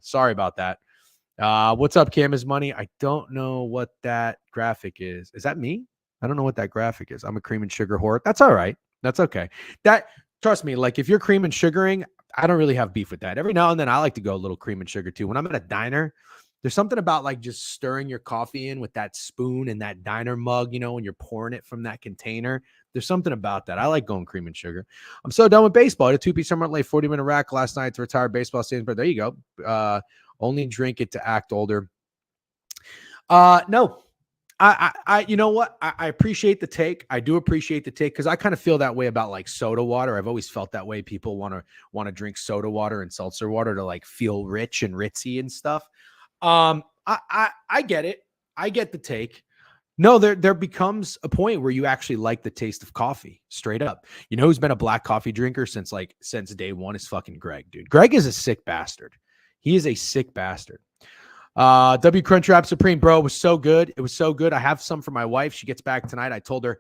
Sorry about that. What's up, Cam is money? I don't know what that graphic is. Is that me? I don't know what that graphic is. I'm a cream and sugar whore. That's all right. That's okay. Trust me, like if you're cream and sugaring, I don't really have beef with that. Every now and then I like to go a little cream and sugar too. When I'm at a diner, there's something about like just stirring your coffee in with that spoon and that diner mug, when you're pouring it from that container. There's something about that. I like going cream and sugar. I'm so done with baseball. I had a 2-piece summer late 40-minute rack last night to retire baseball stadium. But there you go. Only drink it to act older. No, you know what? I appreciate the take. I do appreciate the take because I kind of feel that way about like soda water. I've always felt that way. People want to drink soda water and seltzer water to like feel rich and ritzy and stuff. I get it. I get the take. No, there becomes a point where you actually like the taste of coffee, straight up. You know who's been a black coffee drinker since day one is fucking Greg, dude. Greg is a sick bastard. He is a sick bastard. W Crunchwrap Supreme, bro, it was so good. It was so good. I have some for my wife. She gets back tonight. I told her,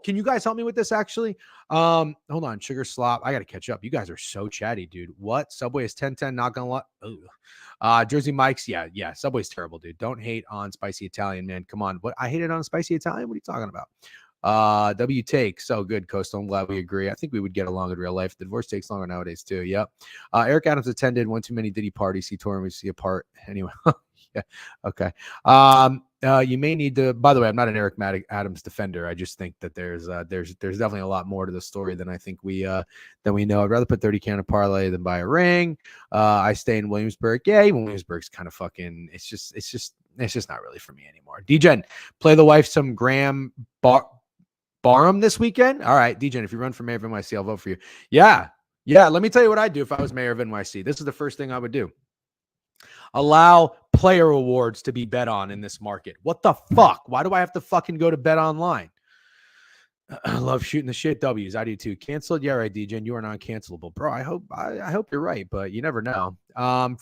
can you guys help me with this actually? Hold on. Sugar slop. I got to catch up. You guys are so chatty, dude. What? Subway is 10-10, not gonna lie. Jersey Mike's. Yeah. Subway's terrible, dude. Don't hate on spicy Italian, man. Come on. What? I hated on spicy Italian? What are you talking about? W take so good, Coastal. I'm glad we agree. I think we would get along in real life. The divorce takes longer nowadays too. Yep. Eric Adams attended one too many Diddy parties. He tore him. We see apart anyway. Yeah. Okay. You may need to. By the way, I'm not an Eric Adams defender. I just think that there's definitely a lot more to the story than I think we know. I'd rather put 30K on a parlay than buy a ring. I stay in Williamsburg. Yeah, even Williamsburg's kind of fucking. It's just not really for me anymore. DGen, play the wife some Graham Barham this weekend. All right, DGen, if you run for mayor of NYC, I'll vote for you. Yeah. Let me tell you what I'd do if I was mayor of NYC. This is the first thing I would do. Allow player awards to be bet on in this market. What the fuck? Why do I have to fucking go to bet online? I love shooting the shit W's. I do too. Canceled? Yeah, right, DJ. You are non-cancelable, bro. I hope you're right, but you never know.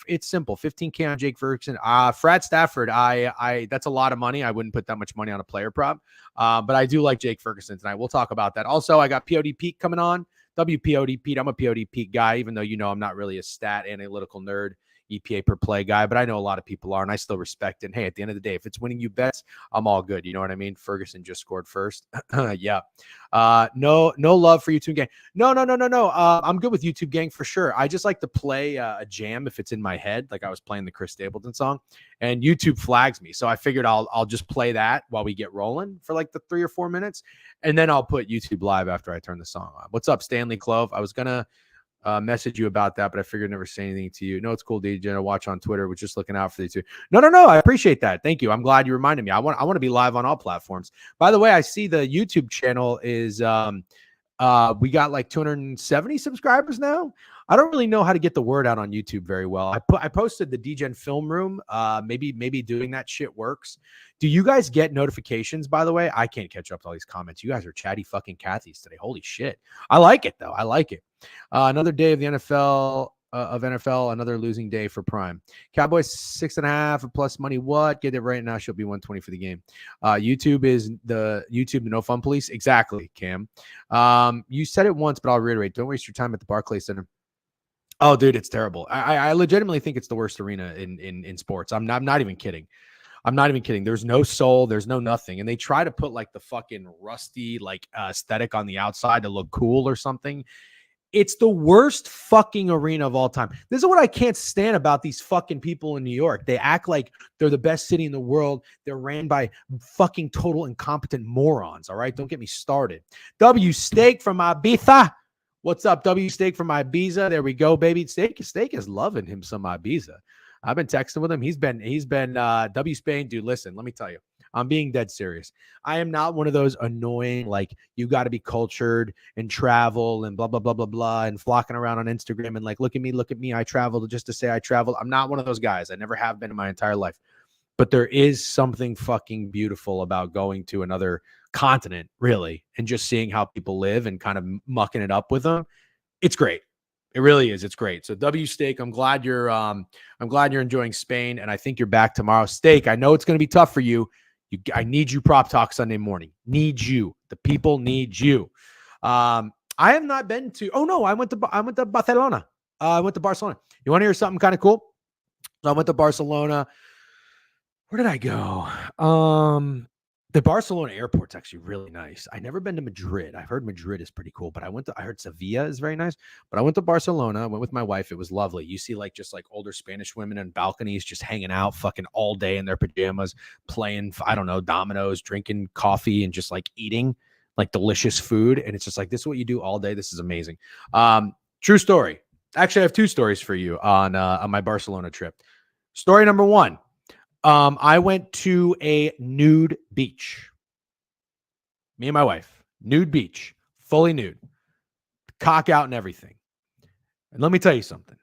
It's simple. 15K on Jake Ferguson. Frat Stafford. That's a lot of money. I wouldn't put that much money on a player prop. But I do like Jake Ferguson tonight. We'll talk about that. Also, I got POD Pete coming on. WPOD Pete. I'm a POD Pete guy, even though I'm not really a stat analytical nerd. EPA per play guy, but I know a lot of people are, and I still respect it. And hey, at the end of the day, if it's winning you bets, I'm all good. You know what I mean? Ferguson just scored first. Yeah. No love for YouTube gang. No. I'm good with YouTube gang for sure. I just like to play a jam if it's in my head, like I was playing the Chris Stapleton song, and YouTube flags me. So I figured I'll just play that while we get rolling for like the 3 or 4 minutes, and then I'll put YouTube live after I turn the song on. What's up, Stanley Clove? I was gonna message you about that, but I figured I'd never say anything to you. No, it's cool, DJ. I watch on Twitter. We're just looking out for you too. No. I appreciate that. Thank you. I'm glad you reminded me. I want to be live on all platforms. By the way, I see the YouTube channel is we got like 270 subscribers now. I don't really know how to get the word out on YouTube very well. I posted the DGen film room. Maybe doing that shit works. Do you guys get notifications, by the way? I can't catch up to all these comments. You guys are chatty fucking Cathys today. Holy shit. I like it though. I like it. Another day of the NFL another losing day for Prime. Cowboys 6.5 plus money. What? Get it right now. She'll be 120 for the game. YouTube is the no fun police. Exactly, Cam. You said it once, but I'll reiterate. Don't waste your time at the Barclays Center. Oh, dude, it's terrible. I legitimately think it's the worst arena in sports. I'm not even kidding. I'm not even kidding. There's no soul. There's no nothing. And they try to put like the fucking rusty like aesthetic on the outside to look cool or something. It's the worst fucking arena of all time. This is what I can't stand about these fucking people in New York. They act like they're the best city in the world. They're ran by fucking total incompetent morons. All right. Don't get me started. W Steak from Ibiza. What's up, W Steak from Ibiza? There we go, baby. Steak is loving him some Ibiza. I've been texting with him. He's been W Spain, dude. Listen, let me tell you. I'm being dead serious. I am not one of those annoying, like, you got to be cultured and travel and blah, blah, blah, blah, blah, and flocking around on Instagram and like, look at me. I traveled just to say I traveled. I'm not one of those guys. I never have been in my entire life. But there is something fucking beautiful about going to another continent, really, and just seeing how people live and kind of mucking it up with them. It's great. It really is. It's great. So W Steak, I'm glad you're enjoying Spain, and I think you're back tomorrow. Steak, I know it's going to be tough for you. I need you prop talk Sunday morning. Need you. The people need you. I have not been to. Oh no, I went to Barcelona. I went to Barcelona. You want to hear something kind of cool? So I went to Barcelona. Where did I go? The Barcelona airport's actually really nice. I've never been to Madrid. I've heard Madrid is pretty cool, but I heard Sevilla is very nice. But I went to Barcelona. I went with my wife. It was lovely. You see just like older Spanish women in balconies just hanging out fucking all day in their pajamas, playing, I don't know, dominoes, drinking coffee, and just like eating like delicious food. And it's just like, this is what you do all day. This is amazing. True story. Actually, I have two stories for you on my Barcelona trip. Story number one. I went to a nude beach. Me and my wife, nude beach, fully nude, cock out and everything. And let me tell you something.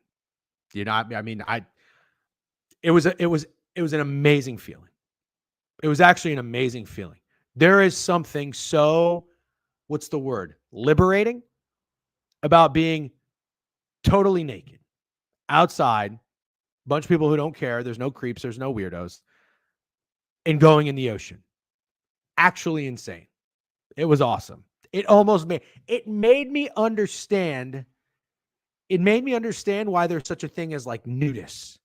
You know, it was an amazing feeling. It was actually an amazing feeling. There is something so, what's the word? Liberating about being totally naked outside. Bunch of people who don't care. There's no creeps. There's no weirdos. And going in the ocean. Actually insane. It was awesome. It made me understand. It made me understand why there's such a thing as like nudists.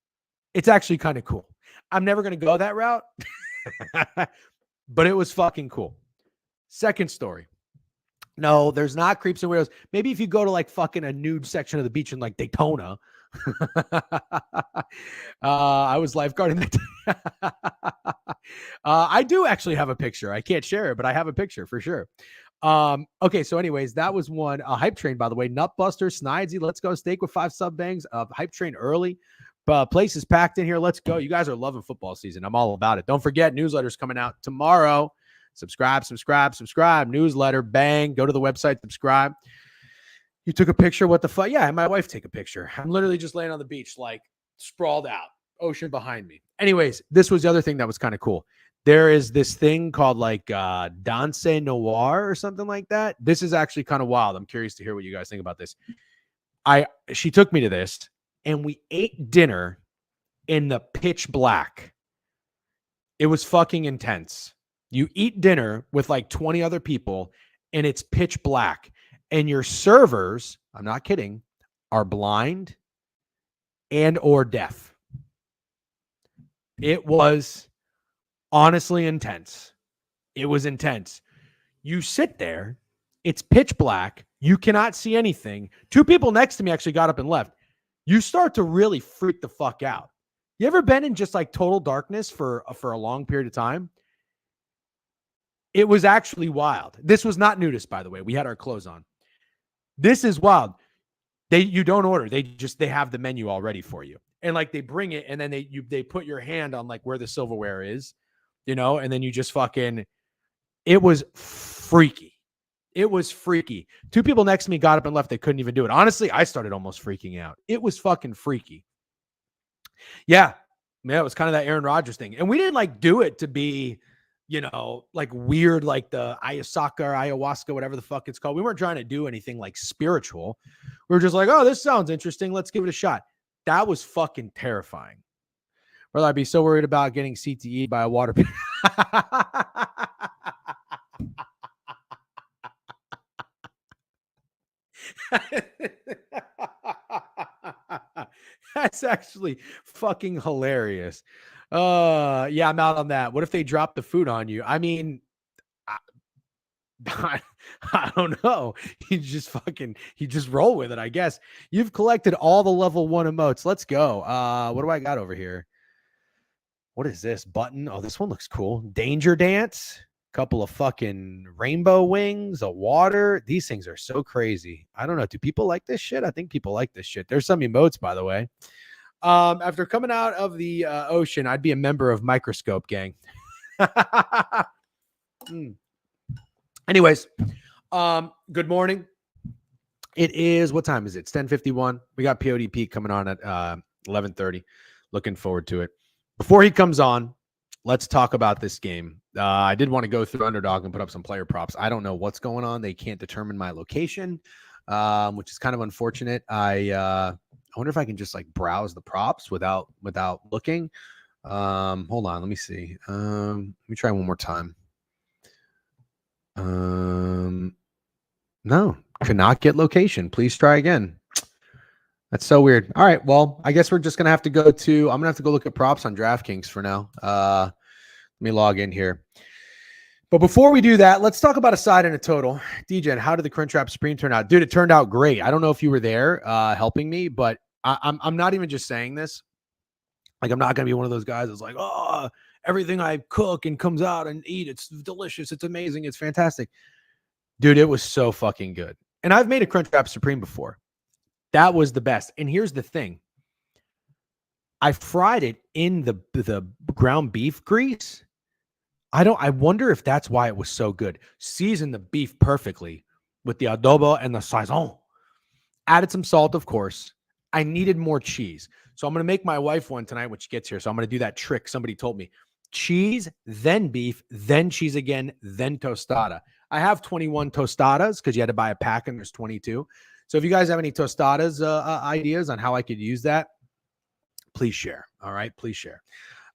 It's actually kind of cool. I'm never going to go that route, but it was fucking cool. Second story. No, there's not creeps and weirdos. Maybe if you go to like fucking a nude section of the beach in like Daytona. I was lifeguarding that. I do actually have a picture. I can't share it, but I have a picture for sure. Okay, so anyways, that was one. Hype Train, by the way. Nutbuster, Snidesy, let's go. Steak with 5 sub bangs. Hype Train early. Place is packed in here. Let's go. You guys are loving football season. I'm all about it. Don't forget, newsletter's coming out tomorrow. Subscribe. Newsletter, bang. Go to the website, subscribe. You took a picture? What the fuck? Yeah, I had my wife take a picture. I'm literally just laying on the beach, like sprawled out, ocean behind me. Anyways, this was the other thing that was kind of cool. There is this thing called like Danse Noir or something like that. This is actually kind of wild. I'm curious to hear what you guys think about this. She took me to this, and we ate dinner in the pitch black. It was fucking intense. You eat dinner with like 20 other people, and it's pitch black. And your servers, I'm not kidding, are blind and or deaf. It was honestly intense. It was intense. You sit there, it's pitch black. You cannot see anything. 2 people next to me actually got up and left. You start to really freak the fuck out. You ever been in just like total darkness for a long period of time? It was actually wild. This was not nudist, by the way. We had our clothes on. This is wild. You don't order. They have the menu all ready for you. And like they bring it, and then they put your hand on like where the silverware is, and then you just fucking, it was freaky. It was freaky. 2 people next to me got up and left. They couldn't even do it. Honestly, I started almost freaking out. It was fucking freaky. Yeah. Man, it was kind of that Aaron Rodgers thing. And we didn't like do it to be, like weird, like the ayahuasca, whatever the fuck it's called. We weren't trying to do anything like spiritual. We were just like, oh, this sounds interesting. Let's give it a shot. That was fucking terrifying. Brother, I'd be so worried about getting CTE by a water. That's actually fucking hilarious. Yeah, I'm out on that. What if they drop the food on you? I mean, I don't know. You just roll with it, I guess. You've collected all the level 1 emotes. Let's go. What do I got over here? What is this button? Oh, this one looks cool. Danger dance. Couple of fucking rainbow wings, a water. These things are so crazy. I don't know. Do people like this shit? I think people like this shit. There's some emotes, by the way. After coming out of the ocean, I'd be a member of Microscope Gang. Anyways, good morning. It is, what time is it? It's 10:51. We got PODP coming on at 11:30. Looking forward to it. Before he comes on, let's talk about this game. I did want to go through Underdog and put up some player props. I don't know what's going on. They can't determine my location, which is kind of unfortunate. I wonder if I can just like browse the props without looking. Hold on. Let me see. Let me try one more time. No, could not get location. Please try again. That's so weird. All right. Well, I guess we're just gonna have to go to. I'm gonna have to go look at props on DraftKings for now. Let me log in here. But before we do that, let's talk about a side and a total. DJ, how did the Crunchwrap Supreme turn out? Dude, it turned out great. I don't know if you were there helping me, but I'm not even just saying this. Like, I'm not going to be one of those guys that's like, oh, everything I cook and comes out and eat, it's delicious. It's amazing. It's fantastic. Dude, it was so fucking good. And I've made a Crunchwrap Supreme before. That was the best. And here's the thing. I fried it in the ground beef grease. I wonder if that's why it was so good. Seasoned the beef perfectly with the adobo and the saison. Added some salt, of course. I needed more cheese. So I'm going to make my wife one tonight when she gets here. So I'm going to do that trick somebody told me. Cheese, then beef, then cheese again, then tostada. I have 21 tostadas because you had to buy a pack and there's 22. So if you guys have any tostadas ideas on how I could use that, please share. All right, please share.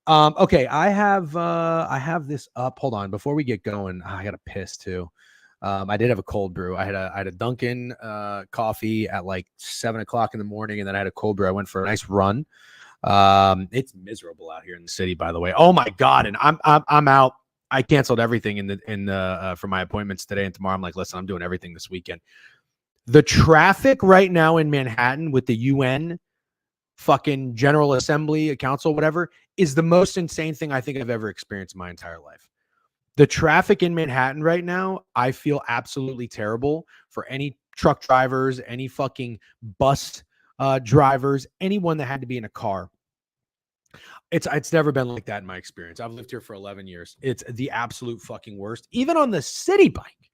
Okay, I have this up. Hold on, before we get going, I got to piss too. I did have a cold brew. I had a Dunkin' coffee at like 7:00 in the morning, and then I had a cold brew. I went for a nice run. It's miserable out here in the city, by the way. Oh my god! And I'm out. I canceled everything in the for my appointments today and tomorrow. I'm like, listen, I'm doing everything this weekend. The traffic right now in Manhattan with the UN fucking General Assembly, Council, whatever, is the most insane thing I think I've ever experienced in my entire life. The traffic in Manhattan right now, I feel absolutely terrible for any truck drivers, any fucking bus drivers, anyone that had to be in a car. It's never been like that in my experience. I've lived here for 11 years. It's the absolute fucking worst. Even on the city bike,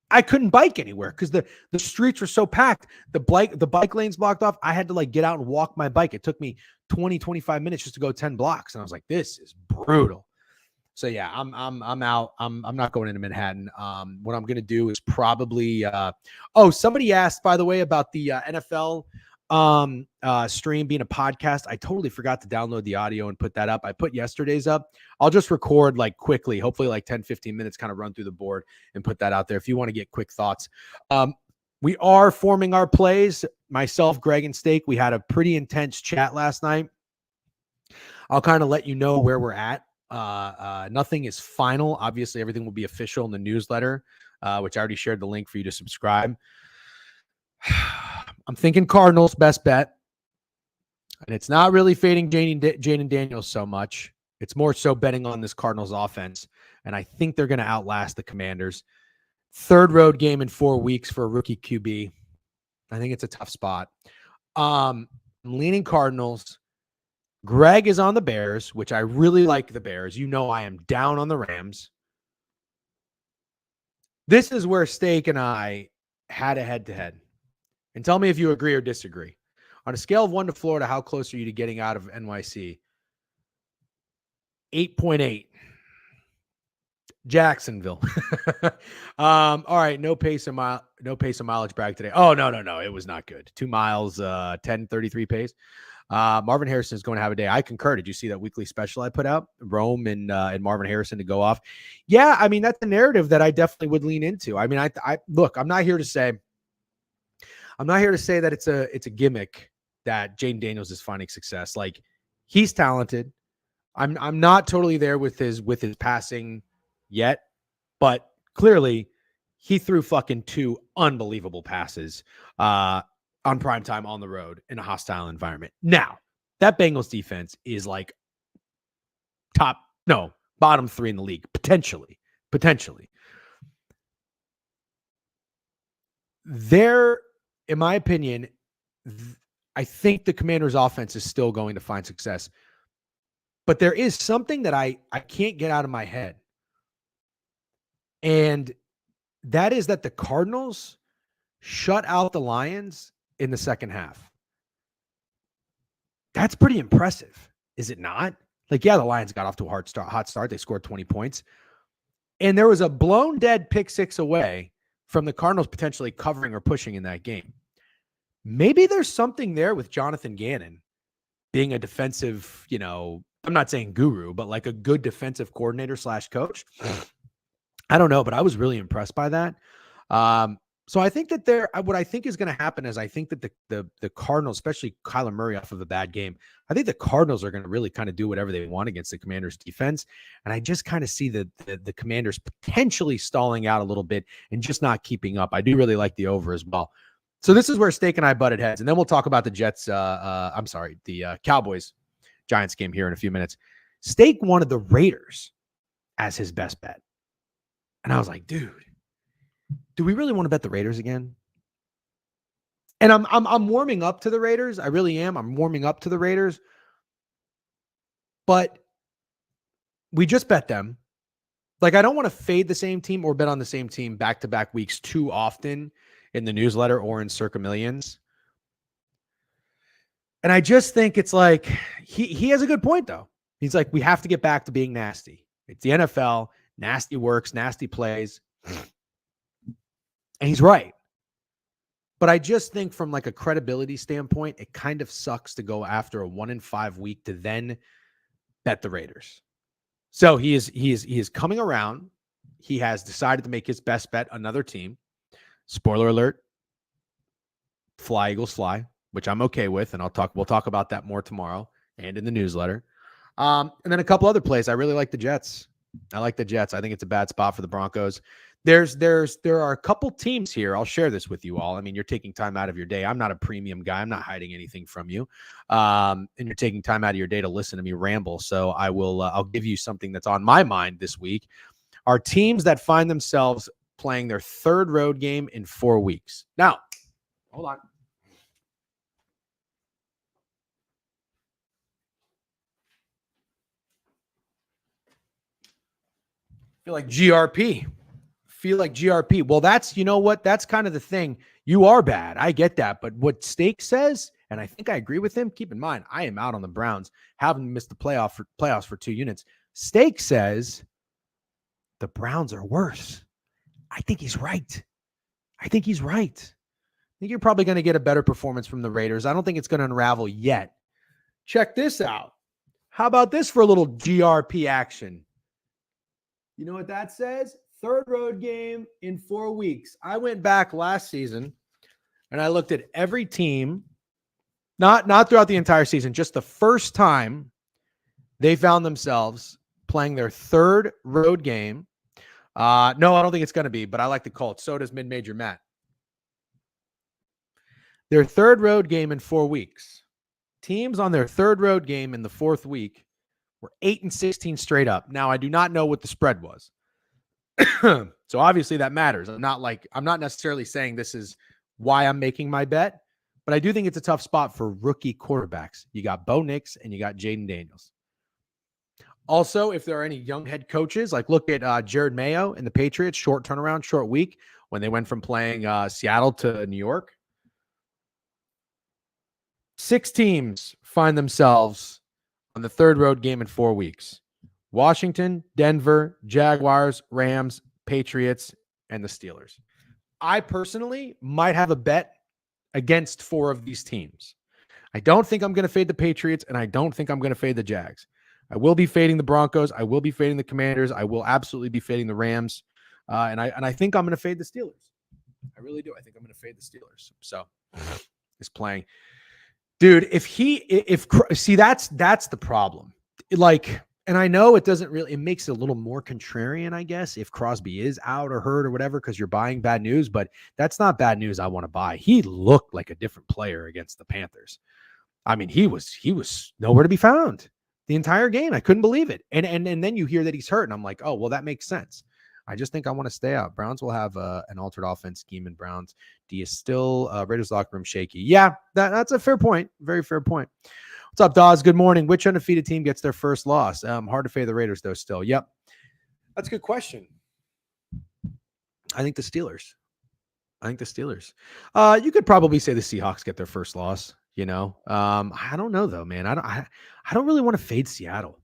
I couldn't bike anywhere because the streets were so packed. The bike lanes blocked off. I had to like get out and walk my bike. It took me 20, 25 minutes just to go 10 blocks. And I was like, this is brutal. So yeah, I'm out. I'm not going into Manhattan. What I'm gonna do is probably somebody asked, by the way, about the NFL stream being a podcast. I totally forgot to download the audio and put that up. I put yesterday's up. I'll just record like quickly, hopefully like 10, 15 minutes, kind of run through the board and put that out there if you want to get quick thoughts. We are forming our plays. Myself, Greg, and Steak, we had a pretty intense chat last night. I'll kind of let you know where we're at. Nothing is final. Obviously, everything will be official in the newsletter, which I already shared the link for you to subscribe. I'm thinking Cardinals best bet. And it's not really fading Jaden Daniels so much. It's more so betting on this Cardinals offense. And I think they're going to outlast the Commanders. Third road game in 4 weeks for a rookie QB. I think it's a tough spot. I'm leaning Cardinals. Greg is on the Bears, which I really like the Bears. You know I am down on the Rams. This is where Steak and I had a head-to-head. And tell me if you agree or disagree. On a scale of 1 to Florida, how close are you to getting out of NYC? 8.8. Jacksonville. All right, no pace of mileage brag today. Oh, no. It was not good. 2 miles, 10:33 pace. Marvin Harrison is going to have a day. I concur. Did you see that weekly special I put out? Rome and Marvin Harrison to go off. Yeah, I mean, that's the narrative that I definitely would lean into. I mean, I look, I'm not here to say that it's a gimmick that Jaden Daniels is finding success. Like, he's talented. I'm not totally there with his passing yet, but clearly he threw fucking 2 unbelievable passes on primetime on the road in a hostile environment. Now, that Bengals defense is like bottom 3 in the league, potentially. There, in my opinion, I think the Commanders' offense is still going to find success. But there is something that I can't get out of my head. And that is that the Cardinals shut out the Lions in the second half. That's pretty impressive, is it not? Like, yeah, the Lions got off to a hot start. They scored 20 points. And there was a blown dead pick 6 away from the Cardinals potentially covering or pushing in that game. Maybe there's something there with Jonathan Gannon being a defensive, I'm not saying guru, but like a good defensive coordinator / coach. I don't know, but I was really impressed by that. So I think that what I think is going to happen is I think that the Cardinals, especially Kyler Murray off of a bad game, I think the Cardinals are going to really kind of do whatever they want against the Commanders defense. And I just kind of see the Commanders potentially stalling out a little bit and just not keeping up. I do really like the over as well. So this is where Steak and I butted heads. And then we'll talk about the the Cowboys Giants game here in a few minutes. Steak wanted the Raiders as his best bet. And I was like, dude, do we really want to bet the Raiders again? And I'm warming up to the Raiders. I really am. I'm warming up to the Raiders. But we just bet them. Like, I don't want to fade the same team or bet on the same team back-to-back weeks too often in the newsletter or in Circa Millions. And I just think it's like, he has a good point, though. He's like, we have to get back to being nasty. It's the NFL. Nasty works, nasty plays. And he's right. But I just think from like a credibility standpoint, it kind of sucks to go after a 1-5 week to then bet the Raiders. So he is coming around. He has decided to make his best bet another team. Spoiler alert. Fly, Eagles, fly, which I'm okay with. And we'll talk about that more tomorrow and in the newsletter. And then a couple other plays. I really like the Jets. I like the Jets. I think it's a bad spot for the Broncos. There are a couple teams here. I'll share this with you all. I mean, you're taking time out of your day. I'm not a premium guy. I'm not hiding anything from you. And you're taking time out of your day to listen to me ramble. So I will, I'll give you something that's on my mind this week. Are teams that find themselves playing their third road game in 4 weeks. Now, hold on. Feel like GRP. Well, you know what? That's kind of the thing. You are bad. I get that. But what Steak says, and I think I agree with him, keep in mind, I am out on the Browns, having missed the playoffs for 2 units. Steak says the Browns are worse. I think he's right. I think you're probably going to get a better performance from the Raiders. I don't think it's going to unravel yet. Check this out. How about this for a little GRP action? You know what that says? Third road game in 4 weeks. I went back last season and I looked at every team, not throughout the entire season, just the first time they found themselves playing their third road game. No, I don't think it's going to be, but I like to call it. So does Mid-Major Matt. Their third road game in 4 weeks. Teams on their third road game in the fourth week were 8-16 straight up. Now, I do not know what the spread was. So obviously that matters. I'm not necessarily saying this is why I'm making my bet, but I do think it's a tough spot for rookie quarterbacks. You got Bo Nix and you got Jaden Daniels. Also, if there are any young head coaches, like look at Jared Mayo and the Patriots, short turnaround, short week when they went from playing Seattle to New York. 6 teams find themselves on the third road game in 4 weeks. Washington, Denver, Jaguars, Rams, Patriots, and the Steelers. I personally might have a bet against 4 of these teams. I don't think I'm going to fade the Patriots, and I don't think I'm going to fade the Jags. I will be fading the Broncos. I will be fading the Commanders. I will absolutely be fading the Rams. And I think I'm going to fade the Steelers. I really do. I think I'm going to fade the Steelers. So he's playing. Dude, that's the problem. And I know it makes it a little more contrarian, I guess, if Crosby is out or hurt or whatever, because you're buying bad news, but that's not bad news I want to buy. He looked like a different player against the Panthers. I mean, he was nowhere to be found the entire game. I couldn't believe it. And then you hear that he's hurt, and I'm like, oh, well, that makes sense. I just think I want to stay out. Browns will have an altered offense scheme in Browns. Do you still Raiders locker room shaky? Yeah, that's a fair point. Very fair point. What's up, Dawes? Good morning. Which undefeated team gets their first loss? Hard to fade the Raiders, though, still. Yep. That's a good question. I think the Steelers. You could probably say the Seahawks get their first loss, you know. I don't know, though, man. I don't really want to fade Seattle.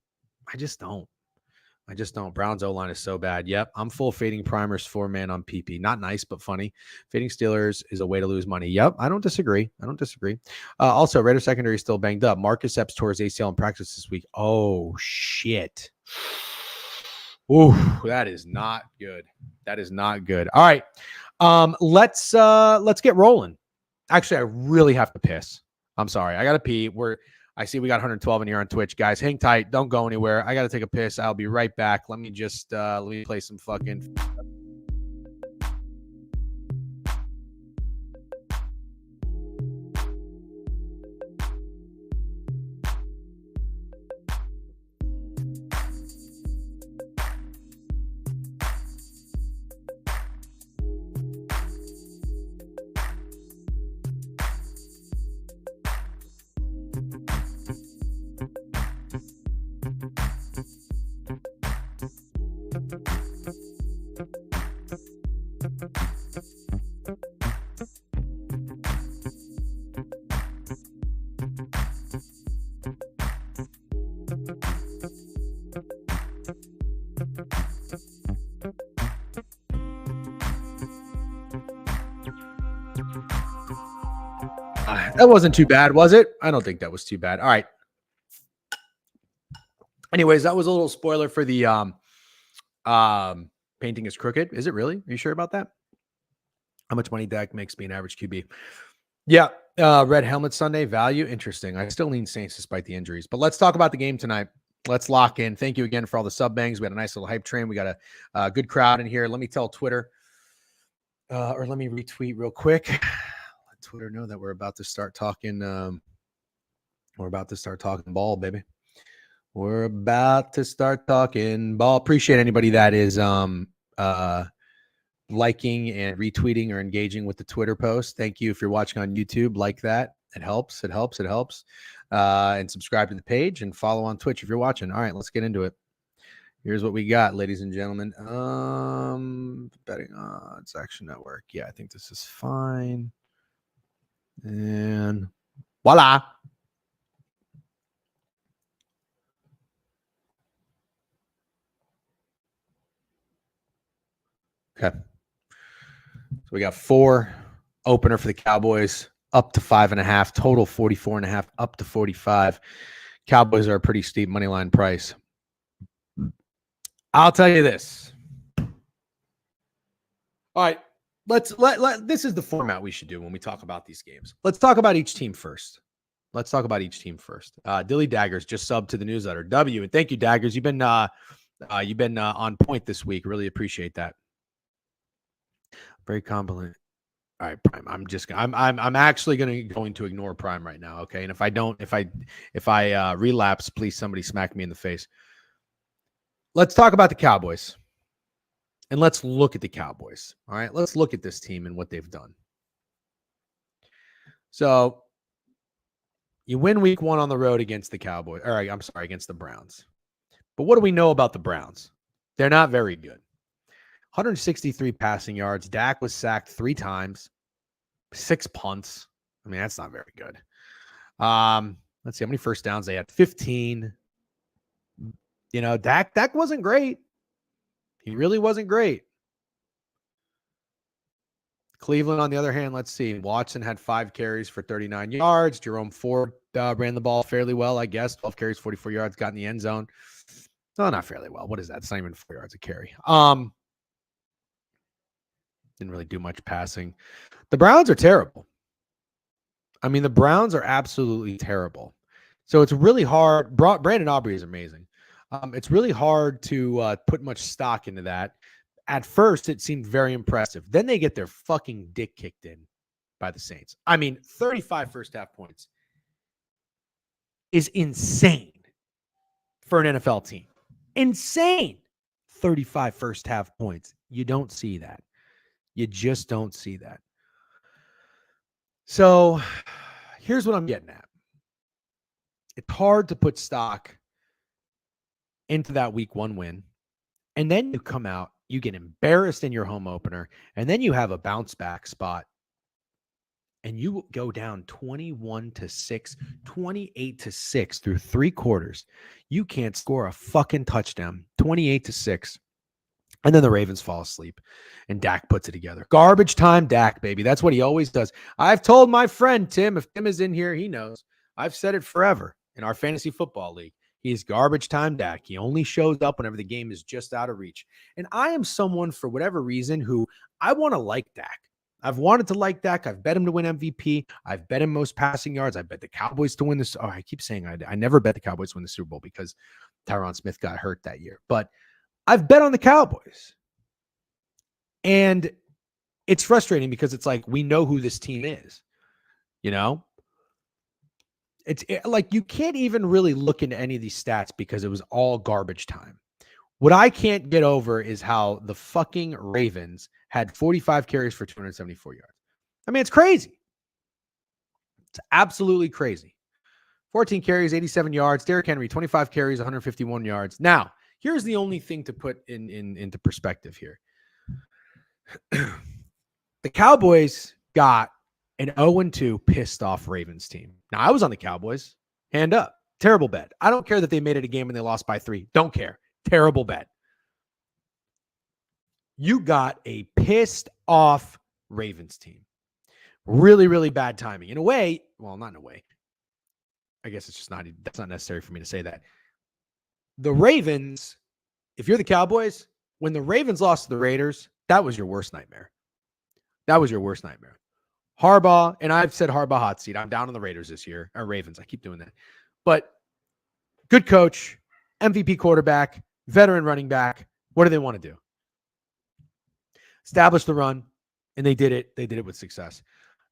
I just don't. Browns O-line is so bad. Yep, I'm full fading primers 4-man on PP. Not nice, but funny. Fading Steelers is a way to lose money. Yep, I don't disagree. Also, Raider secondary is still banged up. Marcus Epps tore his ACL in practice this week. Oh, shit. Ooh, that is not good. All right. Let's get rolling. Actually, I really have to piss. I'm sorry. I got to pee. I see we got 112 in here on Twitch, guys. Hang tight. Don't go anywhere. I got to take a piss. I'll be right back. Let me play some fucking. That wasn't too bad, was it? I don't think that was too bad. All right. Anyways, that was a little spoiler for the painting is crooked. Is it really? Are you sure about that? How much money Dak makes being average QB? Yeah. Red helmet Sunday value. Interesting. I still lean Saints despite the injuries. But let's talk about the game tonight. Let's lock in. Thank you again for all the sub bangs. We had a nice little hype train. We got a good crowd in here. Let me tell Twitter, or let me retweet real quick. Let Twitter know that we're about to start talking. We're about to start talking ball, baby. We're about to start talking ball. Appreciate anybody that is liking and retweeting or engaging with the Twitter post. Thank you. If you're watching on YouTube, like that. It helps. It helps. It helps. And subscribe to the page and follow on Twitch if you're watching. All right, let's get into it. Here's what we got, ladies and gentlemen. Betting odds, Action Network. Yeah, I think this is fine. And voila. Okay. So we got 4 opener for the Cowboys, up to 5.5, total 44.5, up to 45. Cowboys are a pretty steep money line price. I'll tell you this. All right, this is the format we should do when we talk about these games. Let's talk about each team first. Dilly Daggers just subbed to the newsletter. W, and thank you, Daggers. You've been on point this week. Really appreciate that. Very competent. All right, Prime. I'm actually going to ignore Prime right now. Okay. And if I relapse, please somebody smack me in the face. Let's talk about the Cowboys. And let's look at the Cowboys. All right. Let's look at this team and what they've done. So you win week 1 on the road against the Cowboys. All right, I'm sorry, against the Browns. But what do we know about the Browns? They're not very good. 163 passing yards. Dak was sacked 3 times, 6 punts. I mean, that's not very good. Let's see how many first downs they had. 15. You know, Dak wasn't great. He really wasn't great. Cleveland, on the other hand, let's see. Watson had 5 carries for 39 yards. Jerome Ford ran the ball fairly well, I guess. 12 carries, 44 yards, got in the end zone. No, not fairly well. What is that? It's not even 4 yards a carry. Didn't really do much passing. The Browns are terrible. I mean, the Browns are absolutely terrible. So it's really hard. Brandon Aubrey is amazing. It's really hard to put much stock into that. At first, it seemed very impressive. Then they get their fucking dick kicked in by the Saints. I mean, 35 first half points is insane for an NFL team. Insane. 35 first half points. You don't see that. You just don't see that. So here's what I'm getting at. It's hard to put stock into that week 1 win. And then you come out, you get embarrassed in your home opener, and then you have a bounce back spot. And you go down 21-6, 28-6 through 3 quarters. You can't score a fucking touchdown. 28-6. And then the Ravens fall asleep and Dak puts it together. Garbage time Dak, baby. That's what he always does. I've told my friend Tim, if Tim is in here, he knows. I've said it forever in our fantasy football league. He's garbage time Dak. He only shows up whenever the game is just out of reach. And I am someone, for whatever reason, who I want to like Dak. I've wanted to like Dak. I've bet him to win MVP. I've bet him most passing yards. I bet the Cowboys to win this. Oh, I keep saying I never bet the Cowboys to win the Super Bowl because Tyron Smith got hurt that year. But I've bet on the Cowboys. And it's frustrating because it's like we know who this team is, you know? Like you can't even really look into any of these stats because it was all garbage time. What I can't get over is how the fucking Ravens had 45 carries for 274 yards. I mean, it's crazy. It's absolutely crazy. 14 carries, 87 yards. Derrick Henry, 25 carries, 151 yards. Now, here's the only thing to put into perspective here. The Cowboys got an 0-2 pissed off Ravens team. Now, I was on the Cowboys. Hand up. Terrible bet. I don't care that they made it a game and they lost by 3. Don't care. Terrible bet. You got a pissed off Ravens team. Really, really bad timing. In a way, well, not in a way. I guess it's just that's not necessary for me to say that. The Ravens, if you're the Cowboys, when the Ravens lost to the Raiders, that was your worst nightmare. That was your worst nightmare. Harbaugh, and I've said Harbaugh hot seat. I'm down on the Raiders this year, or Ravens. I keep doing that. But good coach, MVP quarterback, veteran running back. What do they want to do? Establish the run, and they did it. They did it with success.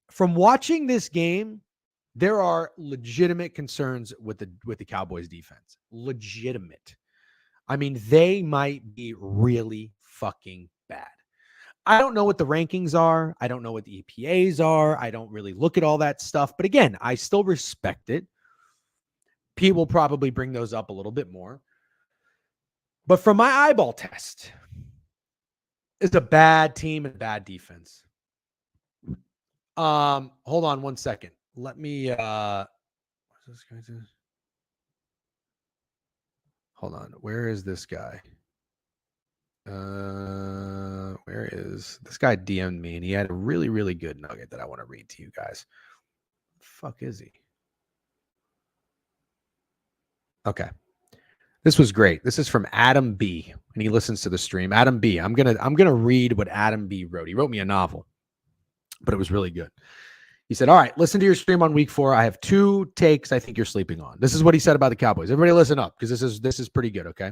From watching this game, there are legitimate concerns with the Cowboys defense. Legitimate. I mean, they might be really fucking bad. I don't know what the rankings are. I don't know what the EPAs are. I don't really look at all that stuff. But again, I still respect it. Pete will probably bring those up a little bit more. But from my eyeball test, it's a bad team and bad defense. Hold on one second. Let me what's this guy do? Hold on. Where is this guy? Where is this guy? DM'd me and he had a really, really good nugget that I want to read to you guys. The fuck is he? Okay. This was great. This is from Adam B. And he listens to the stream. Adam B. I'm gonna read what Adam B wrote. He wrote me a novel, but it was really good. He said, all right, listen to your stream on week 4. I have 2 takes I think you're sleeping on. This is what he said about the Cowboys. Everybody listen up because this is pretty good, okay?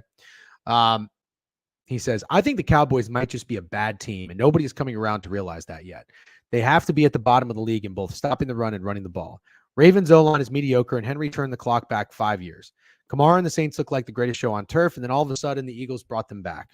He says, I think the Cowboys might just be a bad team, and nobody is coming around to realize that yet. They have to be at the bottom of the league in both stopping the run and running the ball. Ravens O-line is mediocre, and Henry turned the clock back 5 years. Kamara and the Saints look like the greatest show on turf, and then all of a sudden the Eagles brought them back.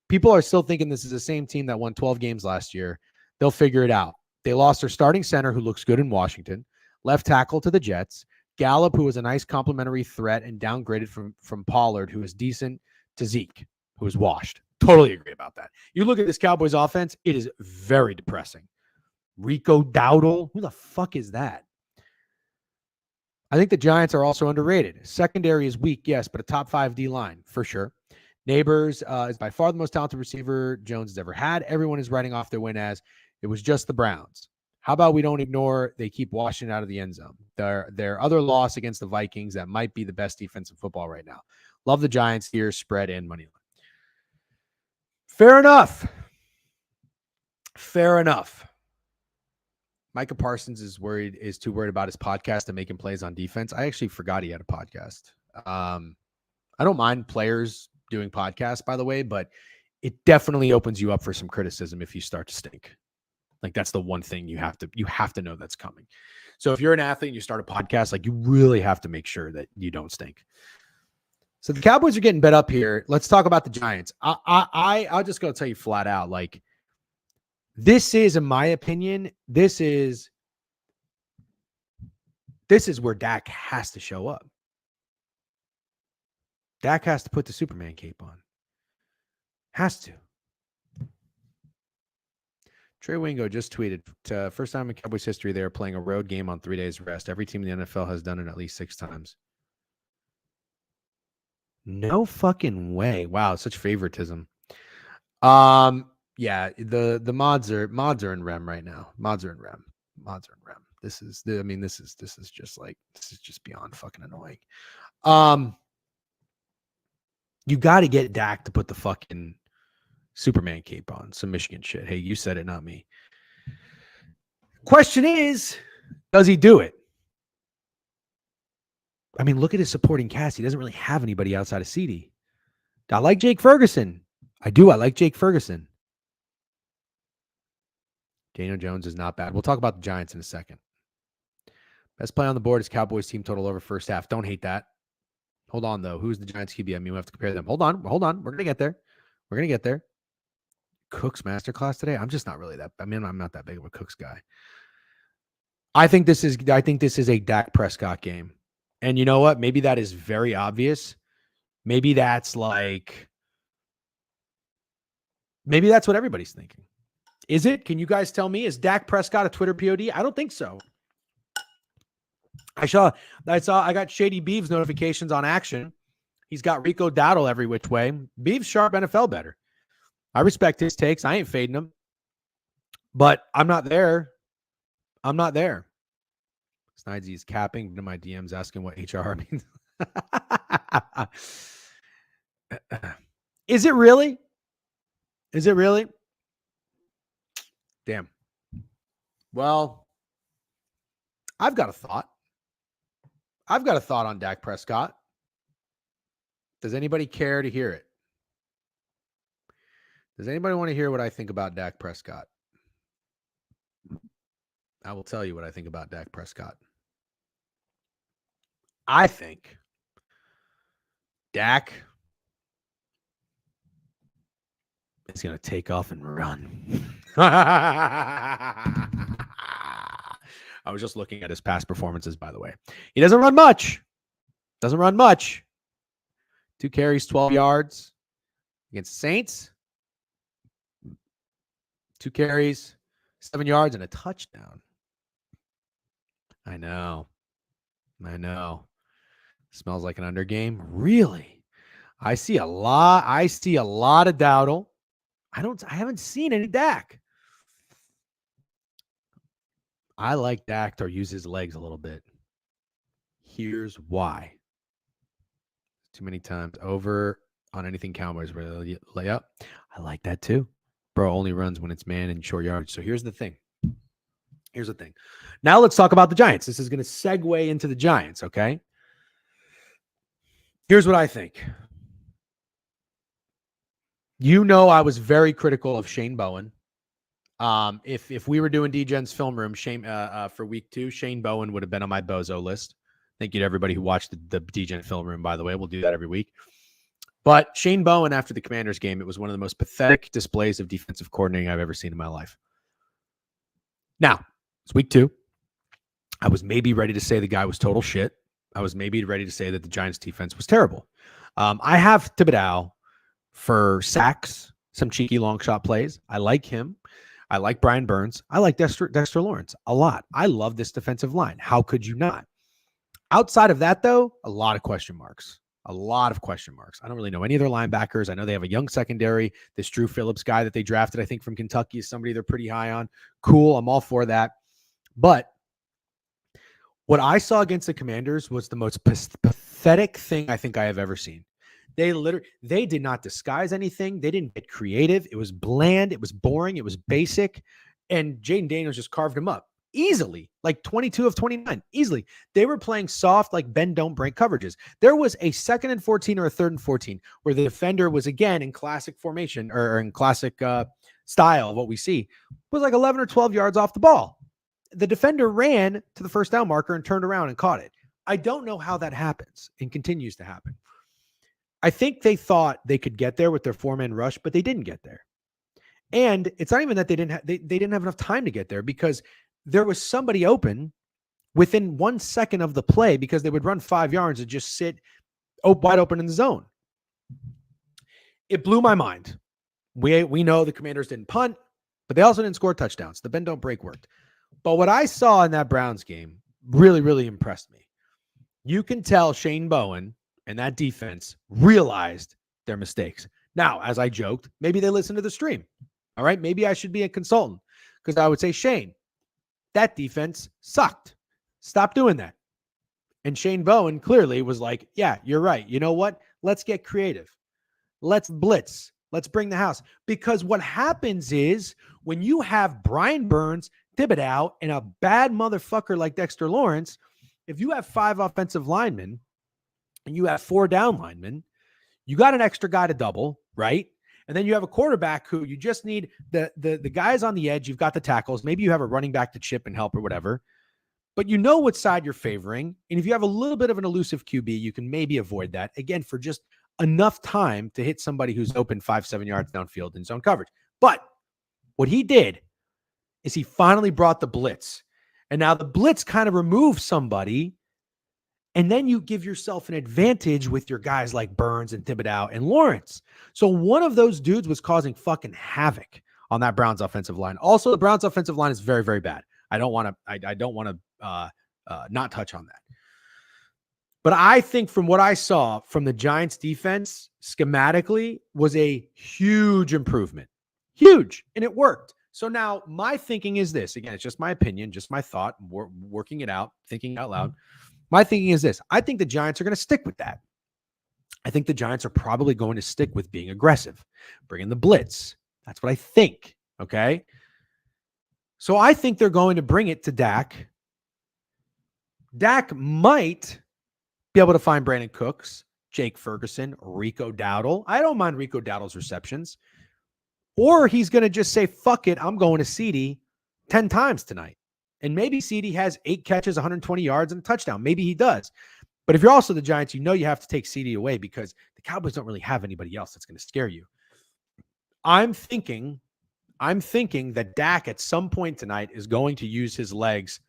People are still thinking this is the same team that won 12 games last year. They'll figure it out. They lost their starting center, who looks good in Washington, left tackle to the Jets, Gallup, who was a nice complementary threat, and downgraded from Pollard, who is decent, to Zeke, who is washed. Totally agree about that. You look at this Cowboys offense, it is very depressing. Rico Dowdle, who the fuck is that? I think the Giants are also underrated. Secondary is weak, yes, but a top 5 D-line, for sure. Neighbors is by far the most talented receiver Jones has ever had. Everyone is writing off their win as it was just the Browns. How about we don't ignore they keep washing it out of the end zone? Their other loss against the Vikings, that might be the best defense in football right now. Love the Giants here, spread and money line. Fair enough. Fair enough. Micah Parsons is too worried about his podcast and making plays on defense. I actually forgot he had a podcast. I don't mind players doing podcasts, by the way, but it definitely opens you up for some criticism if you start to stink. Like, that's the one thing you have to know that's coming. So if you're an athlete and you start a podcast, like, you really have to make sure that you don't stink. So the Cowboys are getting bet up here. Let's talk about the Giants. I'll just go tell you flat out, like, this is, in my opinion, this is where Dak has to show up. Dak has to put the Superman cape on. Has to. Trey Wingo just tweeted, first time in Cowboys history, they are playing a road game on 3 days rest. Every team in the NFL has done it at least 6 times. No fucking way. Wow, such favoritism. Yeah, the mods are in REM right now. Mods are in REM. This is just beyond fucking annoying. You got to get Dak to put the fucking Superman cape on. Some Michigan shit. Hey, you said it, not me. Question is, does he do it? I mean, look at his supporting cast. He doesn't really have anybody outside of CD. I like Jake Ferguson. I do. I like Jake Ferguson. Daniel Jones is not bad. We'll talk about the Giants in a second. Best play on the board is Cowboys team total over first half. Don't hate that. Hold on, though. Who's the Giants QB? I mean, we have to compare them. Hold on. We're going to get there. We're going to get there. Cook's masterclass today. I'm just not really that. I mean, I'm not that big of a Cook's guy. I think this is a Dak Prescott game. And you know what? Maybe that is very obvious. Maybe that's what everybody's thinking. Is it? Can you guys tell me? Is Dak Prescott a Twitter POD? I don't think so. I got Shady Beeves notifications on action. He's got Rico Dowdle every which way. Beeves sharp NFL better. I respect his takes. I ain't fading him. But I'm not there. Snidesy is capping to my DMs asking what HR means. Is it really? Damn. Well, I've got a thought on Dak Prescott. Does anybody care to hear it? Does anybody want to hear what I think about Dak Prescott? I will tell you what I think about Dak Prescott. I think Dak is going to take off and run. I was just looking at his past performances, by the way. He doesn't run much. 2 carries, 12 yards against the Saints. 2 carries, 7 yards, and a touchdown. I know. Smells like an under game. Really? I see a lot of Dowdle. I haven't seen any Dak. I like Dak to use his legs a little bit. Here's why. Too many times over on anything Cowboys really lay up. I like that too. Bro only runs when it's man and short yardage. So here's the thing. Now let's talk about the Giants. This is going to segue into the Giants, okay? Here's what I think. You know, I was very critical of Shane Bowen. If we were doing DGen's film room for week 2, Shane Bowen would have been on my bozo list. Thank you to everybody who watched the DGen film room, by the way. We'll do that every week. But Shane Bowen, after the Commanders game, it was one of the most pathetic displays of defensive coordinating I've ever seen in my life. Now, it's week 2. I was maybe ready to say the guy was total shit. I was maybe ready to say that the Giants defense was terrible. I have Thibodeau for sacks, some cheeky long shot plays. I like him. I like Brian Burns. I like Dexter Lawrence a lot. I love this defensive line. How could you not? Outside of that, though, a lot of question marks. I don't really know any of their linebackers. I know they have a young secondary. This Drew Phillips guy that they drafted, I think, from Kentucky is somebody they're pretty high on. Cool. I'm all for that. But what I saw against the Commanders was the most pathetic thing I think I have ever seen. They did not disguise anything. They didn't get creative. It was bland. It was boring. It was basic. And Jaden Daniels just carved him up easily, like 22 of 29, easily. They were playing soft, like bend, don't break coverages. There was a 2nd and 14 or a 3rd and 14 where the defender was, again, in classic formation or in classic style of what we see, was like 11 or 12 yards off the ball. The defender ran to the first down marker and turned around and caught it. I don't know how that happens and continues to happen. I think they thought they could get there with their 4-man rush, but they didn't get there. And it's not even that they didn't have enough time to get there, because there was somebody open within 1 second of the play, because they would run 5 yards and just sit wide open in the zone. It blew my mind. We know the Commanders didn't punt, but they also didn't score touchdowns. The bend don't break worked. But what I saw in that Browns game really, really impressed me. You can tell Shane Bowen and that defense realized their mistakes. Now, as I joked, maybe they listened to the stream. All right, maybe I should be a consultant, because I would say, Shane, that defense sucked. Stop doing that. And Shane Bowen clearly was like, yeah, you're right. You know what? Let's get creative. Let's blitz. Let's bring the house. Because what happens is when you have Brian Burns, Thibodeau, and a bad motherfucker like Dexter Lawrence, if you have 5 offensive linemen and you have 4 down linemen, you got an extra guy to double, right? And then you have a quarterback who you just need the guys on the edge. You've got the tackles. Maybe you have a running back to chip and help or whatever. But you know what side you're favoring. And if you have a little bit of an elusive QB, you can maybe avoid that. Again, for just enough time to hit somebody who's open 5-7 yards downfield in zone coverage. But what he did is he finally brought the blitz. And now the blitz kind of removes somebody. And then you give yourself an advantage with your guys like Burns and Thibodeau and Lawrence. So one of those dudes was causing fucking havoc on that Browns offensive line. Also, the Browns offensive line is very, very bad. I don't want to not touch on that. But I think from what I saw from the Giants defense schematically was a huge improvement. Huge. And it worked. So now my thinking is this. Again, it's just my opinion, just my thought, working it out, thinking out loud. My thinking is this. I think the Giants are going to stick with that. I think the Giants are probably going to stick with being aggressive, bringing the blitz. That's what I think. Okay. So I think they're going to bring it to Dak. Dak might be able to find Brandon Cooks, Jake Ferguson, Rico Dowdle. I don't mind Rico Dowdle's receptions. Or he's going to just say, fuck it, I'm going to CeeDee 10 times tonight. And maybe CeeDee has 8 catches, 120 yards, and a touchdown. Maybe he does. But if you're also the Giants, you know you have to take CeeDee away because the Cowboys don't really have anybody else that's going to scare you. I'm thinking that Dak at some point tonight is going to use his legs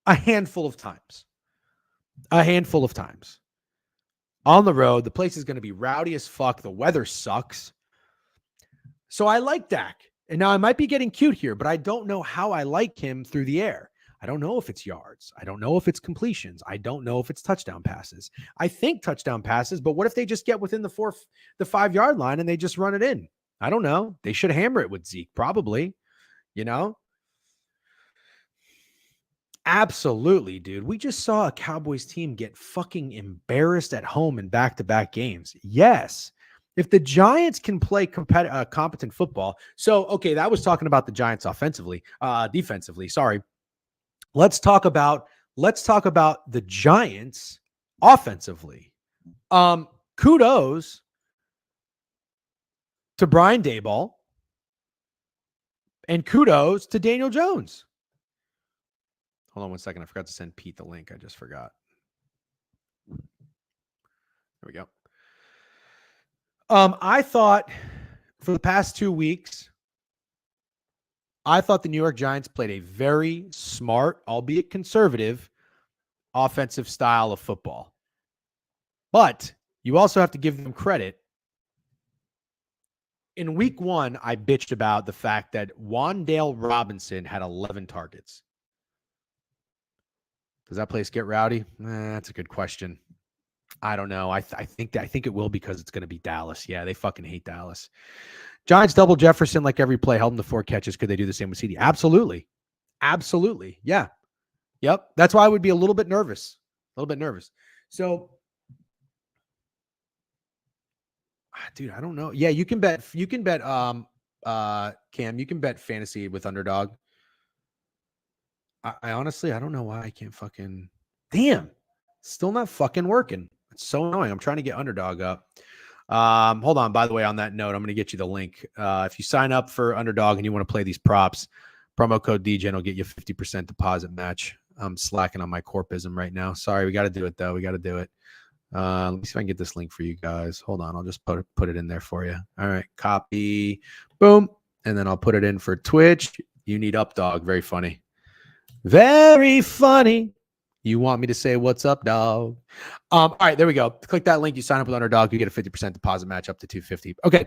a handful of times. A handful of times. On the road, the place is going to be rowdy as fuck. The weather sucks. So I like Dak. And now I might be getting cute here, but I don't know how I like him through the air. I don't know if it's yards. I don't know if it's completions. I don't know if it's touchdown passes. I think touchdown passes, but what if they just get within the 5-yard line and they just run it in? I don't know. They should hammer it with Zeke, probably. You know? Absolutely, dude. We just saw a Cowboys team get fucking embarrassed at home in back-to-back games. Yes. If the Giants can play competent football. So, okay, that was talking about the Giants defensively. Sorry. Let's talk about the Giants offensively. Kudos to Brian Daboll and kudos to Daniel Jones. Hold on one second. I forgot to send Pete the link. I just forgot. There we go. I thought for the past 2 weeks, I thought the New York Giants played a very smart, albeit conservative, offensive style of football. But you also have to give them credit. In week 1, I bitched about the fact that Wan'Dale Robinson had 11 targets. Does that place get rowdy? That's a good question. I don't know. I think it will because it's going to be Dallas. Yeah, they fucking hate Dallas. Giants double Jefferson like every play, held him to 4 catches. Could they do the same with CeeDee? Absolutely. Absolutely. Yeah. Yep. That's why I would be a little bit nervous. So, dude, I don't know. Yeah, you can bet Cam, you can bet fantasy with underdog. I honestly, I don't know why I can't fucking, damn, still not fucking working. It's so annoying. I'm trying to get underdog up. Hold on. By the way, on that note, I'm going to get you the link. If you sign up for underdog and you want to play these props, promo code DGen will get you 50% deposit match. I'm slacking on my corpism right now. Sorry. We got to do it though. We got to do it. Let me see if I can get this link for you guys. Hold on. I'll just put it in there for you. All right. Copy. Boom. And then I'll put it in for Twitch. You need updog. Very funny. Very funny. You want me to say what's up, dog? All right, there we go. Click that link. You sign up with underdog. You get a 50% deposit match up to $250. Okay.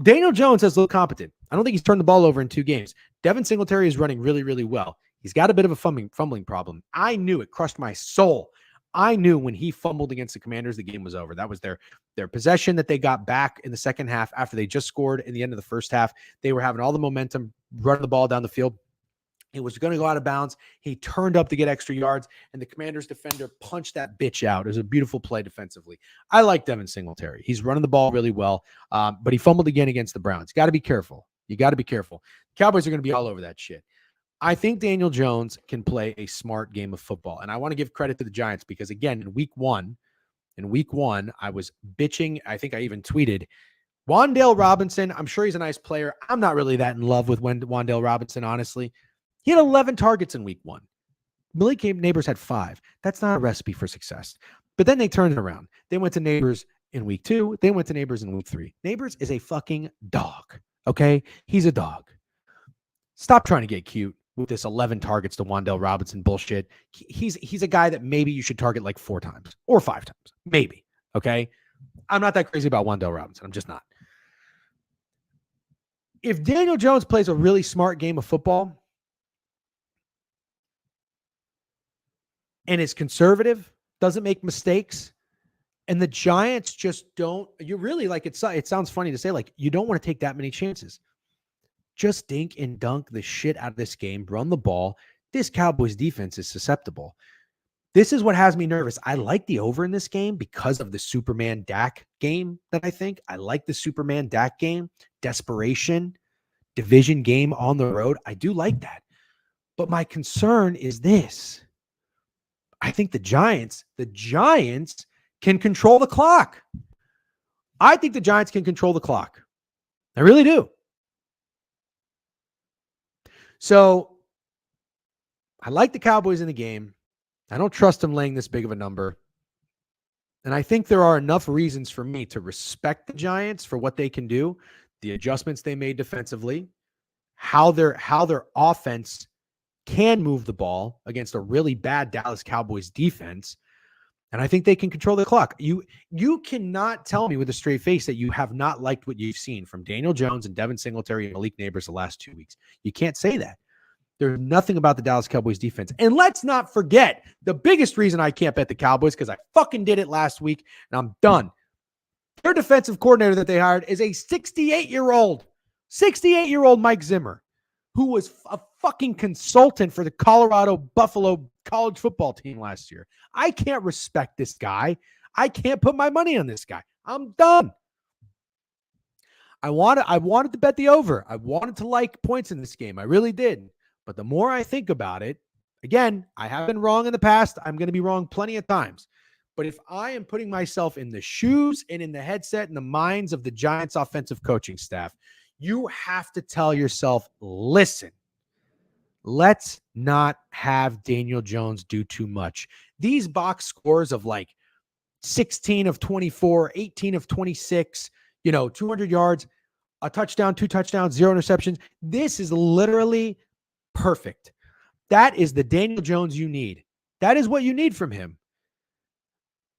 Daniel Jones has looked competent. I don't think he's turned the ball over in 2 games. Devin Singletary is running really, really well. He's got a bit of a fumbling problem. I knew it crushed my soul. I knew when he fumbled against the Commanders, the game was over. That was their possession that they got back in the second half after they just scored in the end of the first half. They were having all the momentum, running the ball down the field. It was going to go out of bounds. He turned up to get extra yards, and the Commanders defender punched that bitch out. It was a beautiful play defensively. I like Devin Singletary. He's running the ball really well, but he fumbled again against the Browns. Got to be careful. You got to be careful. Cowboys are going to be all over that shit. I think Daniel Jones can play a smart game of football, and I want to give credit to the Giants because, again, in week one, I was bitching. I think I even tweeted, Wan'Dale Robinson, I'm sure he's a nice player. I'm not really that in love with Wan'Dale Robinson, honestly. He had 11 targets in week one. Malik Neighbors had 5. That's not a recipe for success. But then they turned it around. They went to Neighbors in week 2. They went to Neighbors in week 3. Neighbors is a fucking dog, okay? He's a dog. Stop trying to get cute with this 11 targets to Wan'Dale Robinson bullshit. He's a guy that maybe you should target like 4 times or 5 times, maybe, okay? I'm not that crazy about Wan'Dale Robinson. I'm just not. If Daniel Jones plays a really smart game of football and is conservative, doesn't make mistakes, and the Giants just don't, you really like it sounds funny to say, like, you don't want to take that many chances. Just dink and dunk the shit out of this game, run the ball. This Cowboys defense is susceptible. This is what has me nervous. I like the over in this game because of the Superman Dak game that I think. I like the Superman Dak game. Desperation, division game on the road. I do like that. But my concern is this. I think the Giants can control the clock. I think the Giants can control the clock. I really do. So I like the Cowboys in the game. I don't trust them laying this big of a number. And I think there are enough reasons for me to respect the Giants for what they can do, the adjustments they made defensively, how their offense can move the ball against a really bad Dallas Cowboys defense. And I think they can control the clock. You cannot tell me with a straight face that you have not liked what you've seen from Daniel Jones and Devin Singletary and Malik Neighbors the last 2 weeks. You can't say that. There's nothing about the Dallas Cowboys defense. And let's not forget the biggest reason I can't bet the Cowboys, because I fucking did it last week and I'm done. Their defensive coordinator that they hired is a 68-year-old Mike Zimmer, who was a fucking consultant for the Colorado Buffalo college football team last year. I can't respect this guy. I can't put my money on this guy. I'm done. I wanted to bet the over. I wanted to like points in this game. I really did. But the more I think about it, again, I have been wrong in the past. I'm going to be wrong plenty of times. But if I am putting myself in the shoes and in the headset and the minds of the Giants offensive coaching staff, you have to tell yourself, listen, let's not have Daniel Jones do too much. These box scores of like 16 of 24, 18 of 26, 200 yards, a touchdown, 2 touchdowns, 0 interceptions. This is literally perfect. That is the Daniel Jones you need. That is what you need from him.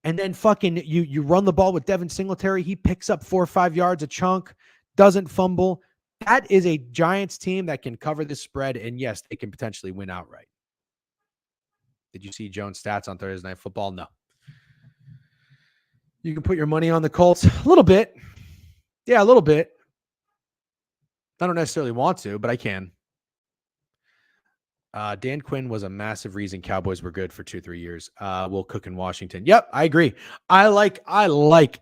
And then fucking you run the ball with Devin Singletary. He picks up 4 or 5 yards a chunk, doesn't fumble. That is a Giants team that can cover this spread. And yes, they can potentially win outright. Did you see Jones' stats on Thursday Night Football? No. You can put your money on the Colts a little bit. Yeah, a little bit. I don't necessarily want to, but I can. Dan Quinn was a massive reason Cowboys were good for 2-3 years. Will Cook in Washington. Yep, I agree. I like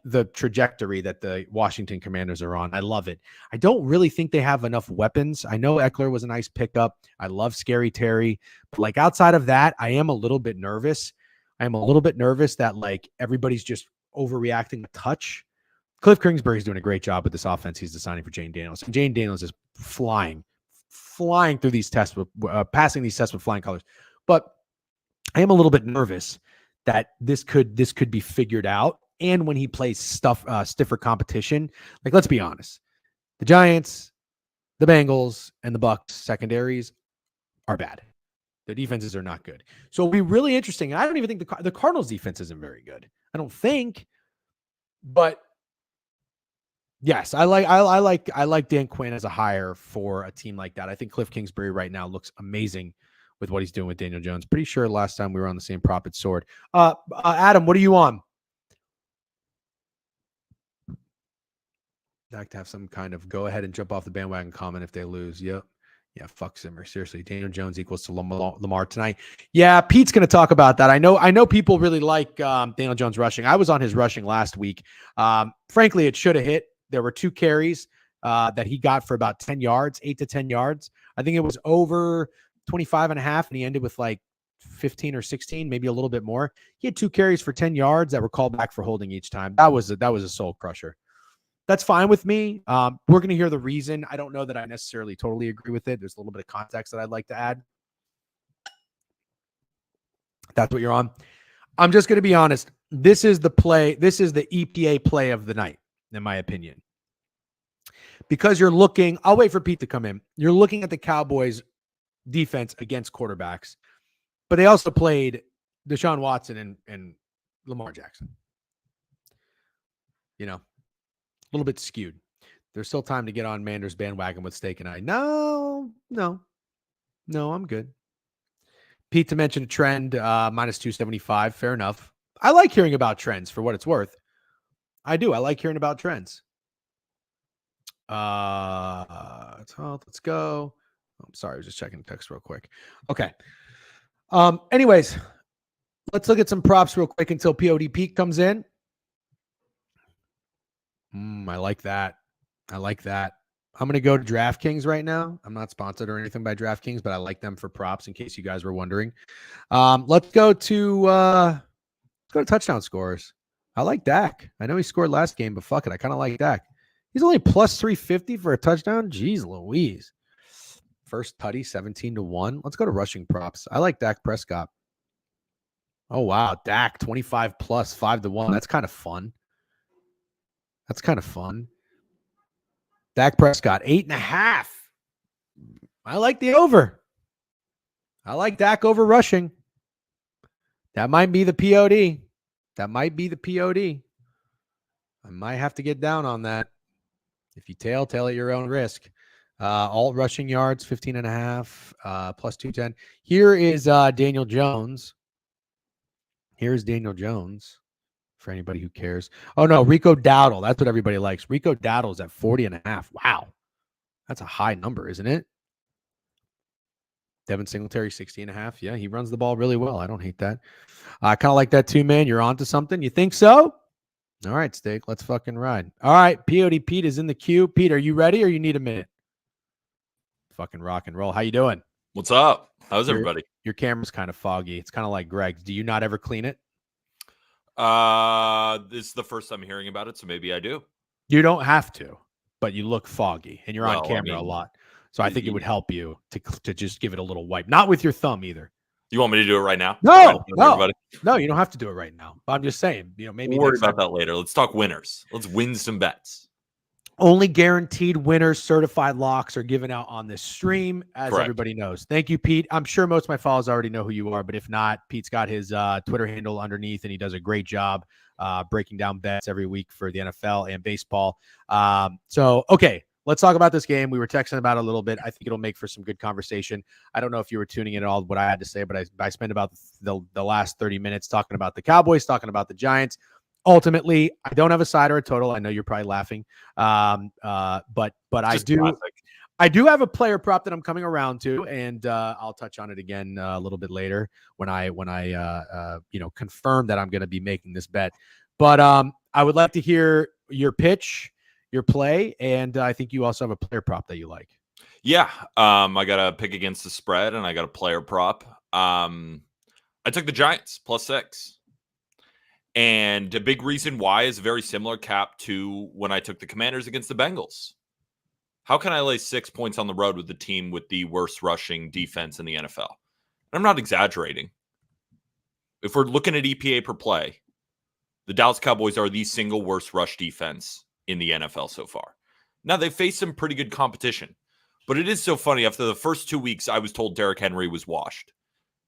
the trajectory that the Washington Commanders are on. I love it. I don't really think they have enough weapons. I know Eckler was a nice pickup. I love Scary Terry. But like outside of that, I am a little bit nervous. I am a little bit nervous that like everybody's just overreacting a touch. Cliff Kingsbury's doing a great job with this offense he's designing for Jane Daniels. And Jane Daniels is flying through these tests with passing these tests with flying colors. But I am a little bit nervous that this could be figured out. And when he plays stiffer competition, like, let's be honest, the Giants, the Bengals, and the Bucs secondaries are bad. The defenses are not good. So it'll be really interesting. I don't even think the Cardinals defense isn't very good. I don't think, but yes, I like Dan Quinn as a hire for a team like that. I think Cliff Kingsbury right now looks amazing with what he's doing with Daniel Jones. Pretty sure last time we were on the same prop at Sword. Adam, what are you on? I'd like to have some kind of go ahead and jump off the bandwagon comment if they lose. Yep. Yeah, fuck Zimmer. Seriously, Daniel Jones equals to Lamar tonight. Yeah, Pete's going to talk about that. I know people really like Daniel Jones rushing. I was on his rushing last week. Frankly, it should have hit. There were 2 carries that he got for about 10 yards, 8 to 10 yards. I think it was over 25 and a half, and he ended with like 15 or 16, maybe a little bit more. He had 2 carries for 10 yards that were called back for holding each time. That was a soul crusher. That's fine with me. We're going to hear the reason. I don't know that I necessarily totally agree with it. There's a little bit of context that I'd like to add. That's what you're on. I'm just going to be honest. This is the play. This is the EPA play of the night, in my opinion. Because you're looking, I'll wait for Pete to come in. You're looking at the Cowboys defense against quarterbacks, but they also played Deshaun Watson and Lamar Jackson. You know, a little bit skewed. There's still time to get on Mander's bandwagon with Steak and I. No, I'm good. Pete to mention a trend, minus 275. Fair enough. I like hearing about trends for what it's worth. I do. I like hearing about trends. Let's go. I'm sorry. I was just checking the text real quick. Okay. Anyways, let's look at some props real quick until POD Pete comes in. I like that. I'm going to go to DraftKings right now. I'm not sponsored or anything by DraftKings, but I like them for props in case you guys were wondering. Let's go to touchdown scorers. I like Dak. I know he scored last game, but fuck it. I kind of like Dak. He's only plus 350 for a touchdown. Jeez Louise. First tutty, 17-1. Let's go to rushing props. I like Dak Prescott. Oh, wow. Dak, 25 plus, 5-1. That's kind of fun. Dak Prescott, 8.5. I like the over. I like Dak over rushing. That might be the POD. I might have to get down on that. If you tail at your own risk. Alt rushing yards, 15.5, plus 210. Here is Daniel Jones. Here's Daniel Jones for anybody who cares. Oh, no, Rico Dowdle. That's what everybody likes. Rico Dowdle's at 40.5. Wow. That's a high number, isn't it? Devin Singletary, 60.5. Yeah, he runs the ball really well. I don't hate that. I kind of like that too, man. You're onto something. You think so? All right, Steak. Let's fucking ride. All right, POD Pete is in the queue. Pete, are you ready or you need a minute? Fucking rock and roll. How you doing? What's up? How's everybody? Your camera's kind of foggy. It's kind of like Greg's. Do you not ever clean it? This is the first time hearing about it, so maybe I do. You don't have to, but you look foggy, and you're on camera a lot. So I think it would help you to just give it a little wipe. Not with your thumb either. You want me to do it right now? No, you don't have to do it right now. But I'm just saying, maybe we'll worry about that later. Let's talk winners. Let's win some bets. Only guaranteed winners, certified locks are given out on this stream, as everybody knows. Thank you, Pete. I'm sure most of my followers already know who you are, but if not, Pete's got his Twitter handle underneath, and he does a great job breaking down bets every week for the NFL and baseball. Okay, let's talk about this game. We were texting about it a little bit. I think it'll make for some good conversation. I don't know if you were tuning in at all what I had to say, but I spent about the last 30 minutes talking about the Cowboys, talking about the Giants. Ultimately, I don't have a side or a total. I know you're probably laughing, but I do. Classic. I do have a player prop that I'm coming around to, and I'll touch on it again a little bit later when I confirm that I'm going to be making this bet. But I would like to hear your pitch, your play, and I think you also have a player prop that you like. Yeah, I got a pick against the spread, and I got a player prop. I took the Giants +6. And a big reason why is a very similar cap to when I took the Commanders against the Bengals. How can I lay 6 points on the road with the team with the worst rushing defense in the NFL? And I'm not exaggerating. If we're looking at EPA per play, the Dallas Cowboys are the single worst rush defense in the NFL so far. Now, they've faced some pretty good competition. But it is so funny. After the first 2 weeks, I was told Derrick Henry was washed.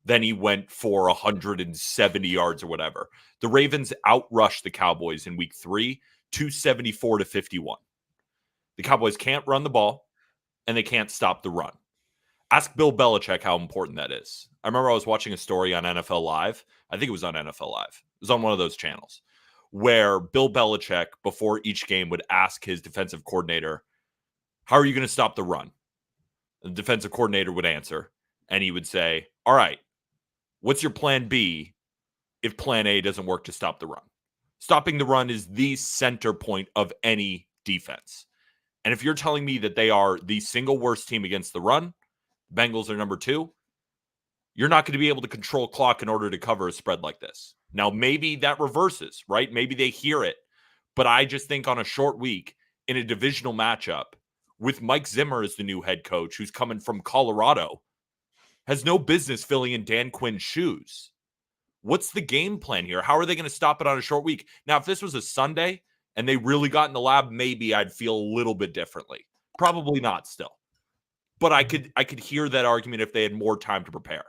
Then he went for 170 yards or whatever. The Ravens outrushed the Cowboys in week 3, 274-51. The Cowboys can't run the ball, and they can't stop the run. Ask Bill Belichick how important that is. I remember I was watching a story on NFL Live. I think it was on NFL Live. It was on one of those channels where Bill Belichick, before each game, would ask his defensive coordinator, how are you going to stop the run? The defensive coordinator would answer, and he would say, all right, what's your plan B if plan A doesn't work to stop the run? Stopping the run is the center point of any defense. And if you're telling me that they are the single worst team against the run, Bengals are number 2, you're not going to be able to control clock in order to cover a spread like this. Now, maybe that reverses, right? Maybe they hear it. But I just think on a short week in a divisional matchup with Mike Zimmer as the new head coach, who's coming from Colorado, has no business filling in Dan Quinn's shoes. What's the game plan here? How are they going to stop it on a short week? Now, if this was a Sunday and they really got in the lab, maybe I'd feel a little bit differently. Probably not still. But I could hear that argument if they had more time to prepare.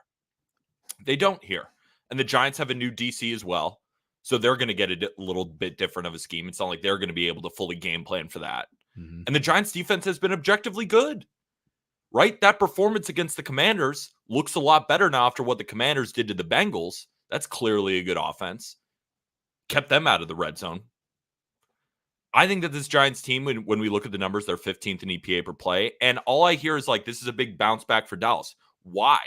They don't here. And the Giants have a new DC as well. So they're going to get a little bit different of a scheme. It's not like they're going to be able to fully game plan for that. Mm-hmm. And the Giants defense has been objectively good, right? That performance against the Commanders looks a lot better now after what the Commanders did to the Bengals. That's clearly a good offense. Kept them out of the red zone. I think that this Giants team, when we look at the numbers, they're 15th in EPA per play. And all I hear is like, this is a big bounce back for Dallas. Why?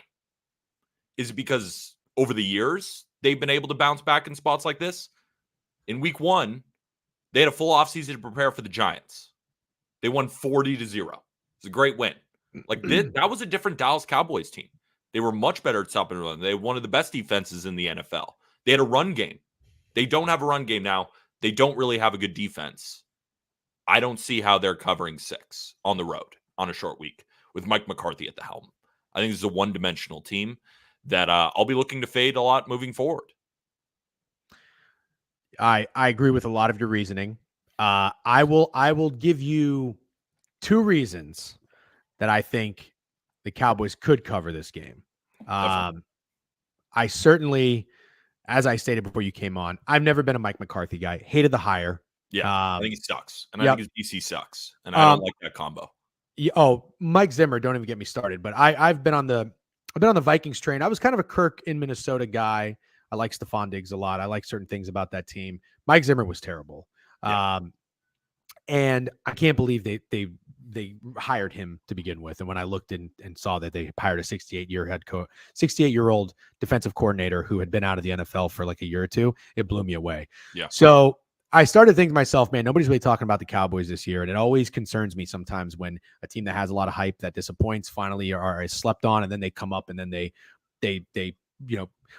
Is it because over the years, they've been able to bounce back in spots like this? In week 1, they had a full offseason to prepare for the Giants. They won 40-0. It's a great win. Like that was a different Dallas Cowboys team. They were much better at stopping the run. They had one of the best defenses in the NFL. They had a run game. They don't have a run game now. They don't really have a good defense. I don't see how they're covering 6 on the road on a short week with Mike McCarthy at the helm. I think this is a one-dimensional team that I'll be looking to fade a lot moving forward. I agree with a lot of your reasoning. I will give you 2 reasons that I think the Cowboys could cover this game. I certainly, as I stated before you came on, I've never been a Mike McCarthy guy. Hated the hire. Yeah, I think he sucks. And I think his DC sucks. And I don't like that combo. Mike Zimmer, don't even get me started. But I've been on the Vikings train. I was kind of a Kirk in Minnesota guy. I like Stephon Diggs a lot. I like certain things about that team. Mike Zimmer was terrible. Yeah. And I can't believe they hired him to begin with. And when I looked and saw that they hired a 68-year-old defensive coordinator who had been out of the NFL for like a year or two, it blew me away. Yeah. So I started thinking to myself, man, nobody's really talking about the Cowboys this year. And it always concerns me sometimes when a team that has a lot of hype that disappoints finally are slept on, and then they come up and then they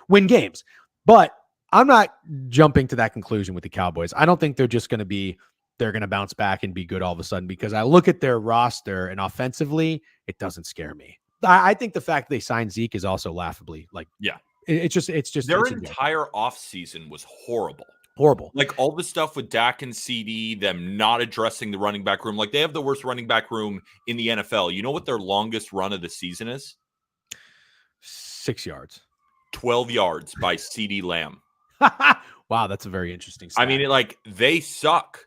win games. But I'm not jumping to that conclusion with the Cowboys. I don't think they're going to bounce back and be good all of a sudden, because I look at their roster and offensively, it doesn't scare me. I think the fact they signed Zeke is also laughably it's just their entire offseason was horrible. Like all the stuff with Dak and CD, them not addressing the running back room. Like they have the worst running back room in the NFL. You know what their longest run of the season is? 6 yards. 12 yards by CD Lamb. Wow, that's a very interesting stat. I mean, they suck.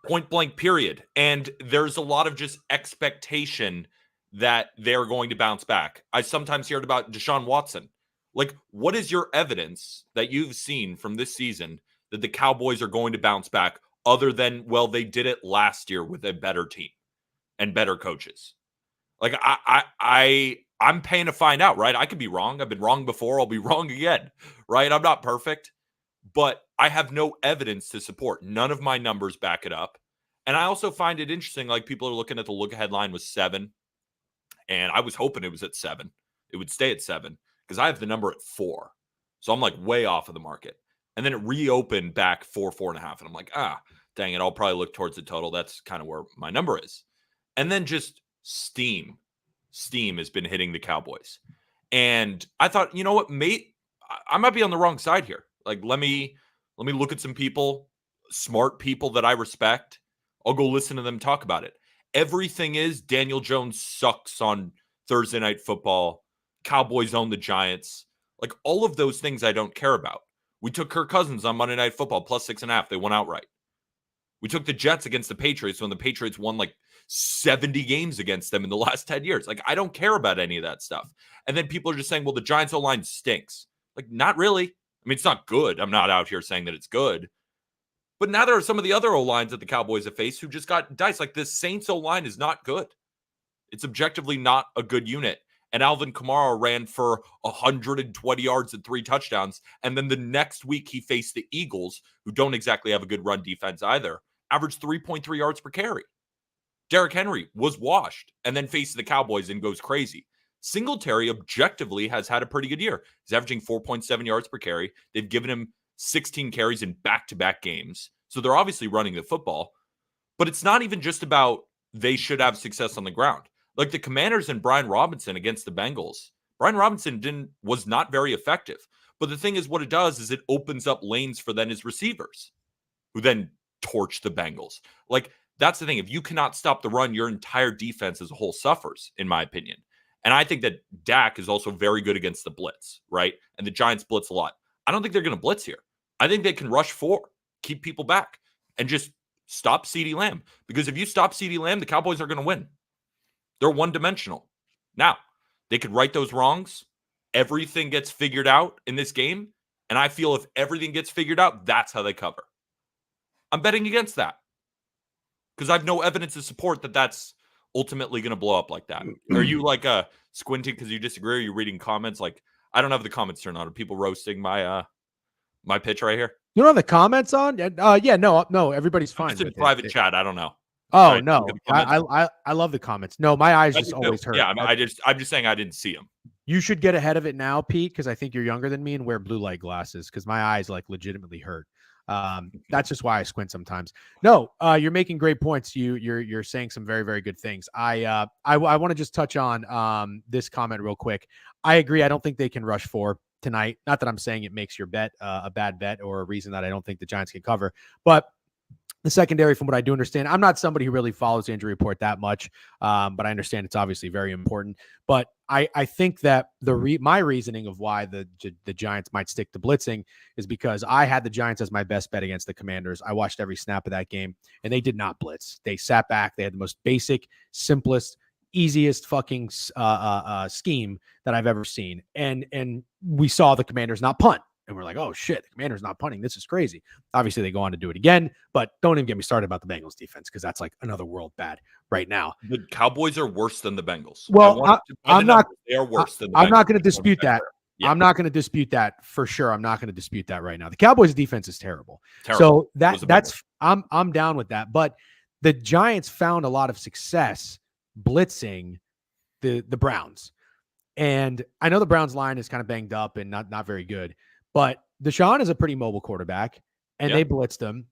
Point blank, period. And there's a lot of just expectation that they're going to bounce back. I sometimes heard about Deshaun Watson. Like, what is your evidence that you've seen from this season that the Cowboys are going to bounce back other than, well, they did it last year with a better team and better coaches? Like, I'm paying to find out, right? I could be wrong. I've been wrong before. I'll be wrong again, right? I'm not perfect, but I have no evidence to support. None of my numbers back it up. And I also find it interesting, like people are looking at the look ahead line was 7. And I was hoping it was at 7. It would stay at 7 because I have the number at 4. So I'm like way off of the market. And then it reopened back 4.5. And I'm like, dang it. I'll probably look towards the total. That's kind of where my number is. And then just steam has been hitting the Cowboys. And I thought, you know what, mate, I might be on the wrong side here. Like, let me look at some people, smart people that I respect. I'll go listen to them talk about it. Everything is Daniel Jones sucks on Thursday Night Football. Cowboys own the Giants. Like, all of those things I don't care about. We took Kirk Cousins on Monday Night Football plus 6.5. They won outright. We took the Jets against the Patriots when the Patriots won like 70 games against them in the last 10 years. Like, I don't care about any of that stuff. And then people are just saying, well, the Giants O-line stinks. Like, not really. I mean, it's not good. I'm not out here saying that it's good. But now there are some of the other O-lines that the Cowboys have faced who just got diced. Like, the Saints O-line is not good. It's objectively not a good unit. And Alvin Kamara ran for 120 yards and 3 touchdowns. And then the next week he faced the Eagles, who don't exactly have a good run defense either, averaged 3.3 yards per carry. Derrick Henry was washed and then faced the Cowboys and goes crazy. Singletary objectively has had a pretty good year. He's averaging 4.7 yards per carry. They've given him 16 carries in back-to-back games. So they're obviously running the football. But it's not even just about they should have success on the ground. Like the Commanders and Brian Robinson against the Bengals. Brian Robinson was not very effective. But the thing is, what it does is it opens up lanes for then his receivers, who then torch the Bengals. Like, that's the thing. If you cannot stop the run, your entire defense as a whole suffers, in my opinion. And I think that Dak is also very good against the blitz, right? And the Giants blitz a lot. I don't think they're going to blitz here. I think they can rush 4, keep people back, and just stop CeeDee Lamb. Because if you stop CeeDee Lamb, the Cowboys are going to win. They're one-dimensional. Now, they could right those wrongs. Everything gets figured out in this game. And I feel if everything gets figured out, that's how they cover. I'm betting against that. Because I have no evidence to support that that's ultimately going to blow up like that. Are you like squinting because you disagree? Or are you reading comments? Like, I don't have the comments turned on. Are people roasting my my pitch right here? You don't have the comments on? Yeah, no, everybody's fine. Just in private chat. I don't know. Oh no, I love the comments. No, my eyes just always hurt. Yeah, I'm just saying I didn't see them. You should get ahead of it now, Pete, because I think you're younger than me and wear blue light glasses because my eyes like legitimately hurt. That's just why I squint sometimes. No, you're making great points. You're saying some very, very good things. I want to just touch on this comment real quick. I agree. I don't think they can rush 4 tonight. Not that I'm saying it makes your bet a bad bet or a reason that I don't think the Giants can cover, but the secondary, from what I do understand, I'm not somebody who really follows the injury report that much, but I understand it's obviously very important. But I think that my reasoning of why the Giants might stick to blitzing is because I had the Giants as my best bet against the Commanders. I watched every snap of that game, and they did not blitz. They sat back. They had the most basic, simplest, easiest fucking scheme that I've ever seen. And we saw the Commanders not punt. And we're like, oh, shit, the Commander's not punting. This is crazy. Obviously, they go on to do it again, but don't even get me started about the Bengals defense because that's like another world bad right now. The Cowboys are worse than the Bengals. Well, I'm not. They are worse than the I'm Bengals. not going to dispute that. Yeah. I'm not going to dispute that for sure. I'm not going to dispute that right now. The Cowboys defense is terrible. So that's I'm down with that. But the Giants found a lot of success blitzing the Browns. And I know the Browns line is kind of banged up and not very good. But Deshaun is a pretty mobile quarterback, and they blitzed him.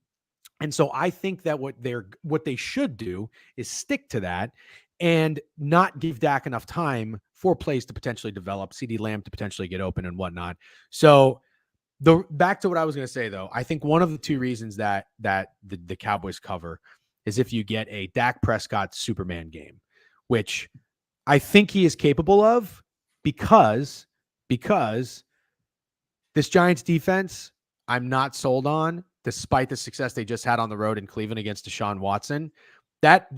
And so I think that what they should do is stick to that and not give Dak enough time for plays to potentially develop, CeeDee Lamb to potentially get open and whatnot. So back to what I was going to say, though, I think one of the 2 reasons that the Cowboys cover is if you get a Dak Prescott Superman game, which I think he is capable of because this Giants defense, I'm not sold on, despite the success they just had on the road in Cleveland against Deshaun Watson. That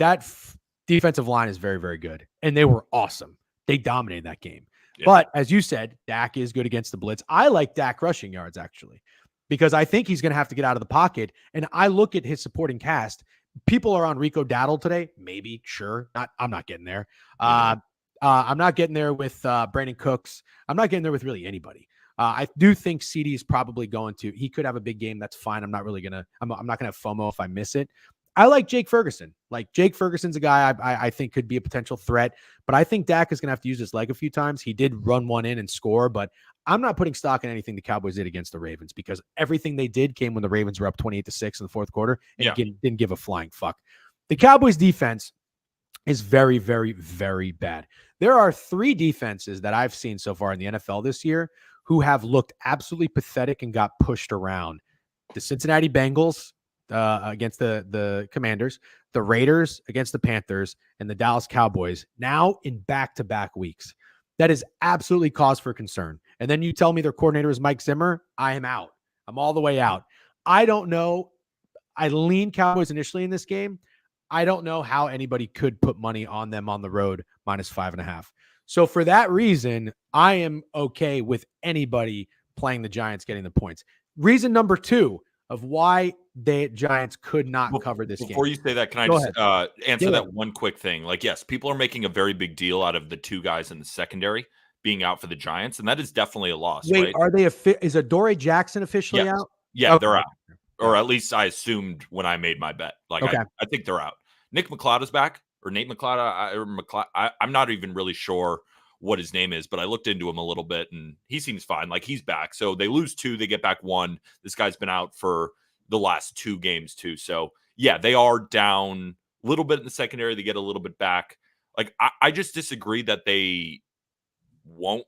defensive line is very, very good, and they were awesome. They dominated that game. Yeah. But as you said, Dak is good against the blitz. I like Dak rushing yards, actually, because I think he's going to have to get out of the pocket, and I look at his supporting cast. People are on Rico Dowdle today. Maybe, sure. I'm not getting there. I'm not getting there with Brandon Cooks. I'm not getting there with really anybody. I do think CD is probably he could have a big game. That's fine. I'm not going to have FOMO if I miss it. I like Jake Ferguson. Like Jake Ferguson's a guy I think could be a potential threat, but I think Dak is going to have to use his leg a few times. He did run one in and score, but I'm not putting stock in anything the Cowboys did against the Ravens because everything they did came when the Ravens were up 28-6 in the fourth quarter and didn't give a flying fuck. The Cowboys defense is very, very, very bad. There are 3 defenses that I've seen so far in the NFL this year who have looked absolutely pathetic and got pushed around. The Cincinnati Bengals against the Commanders, the Raiders against the Panthers, and the Dallas Cowboys now in back-to-back weeks. That is absolutely cause for concern. And then you tell me their coordinator is Mike Zimmer, I am out. I'm all the way out. I don't know. I lean Cowboys initially in this game. I don't know how anybody could put money on them on the road -5.5. So for that reason, I am okay with anybody playing the Giants getting the points. Reason number 2 of why the Giants could not cover this Before game. you say that, can I Go just answer Yeah. that one quick thing? Like, yes, people are making a very big deal out of the two guys in the secondary being out for the Giants, and that is definitely a loss, Wait, right? are they is Adoree Jackson officially Yes. out? Yeah, Okay. they're out. Or at least I assumed when I made my bet. Like, Okay. I think they're out. Nick McLeod is back, or Nate McLeod. I'm not even really sure what his name is, but I looked into him a little bit, and he seems fine. Like, he's back. So they lose 2, they get back 1. This guy's been out for the last 2 games too. So yeah, they are down a little bit in the secondary. They get a little bit back. Like, I just disagree that they won't.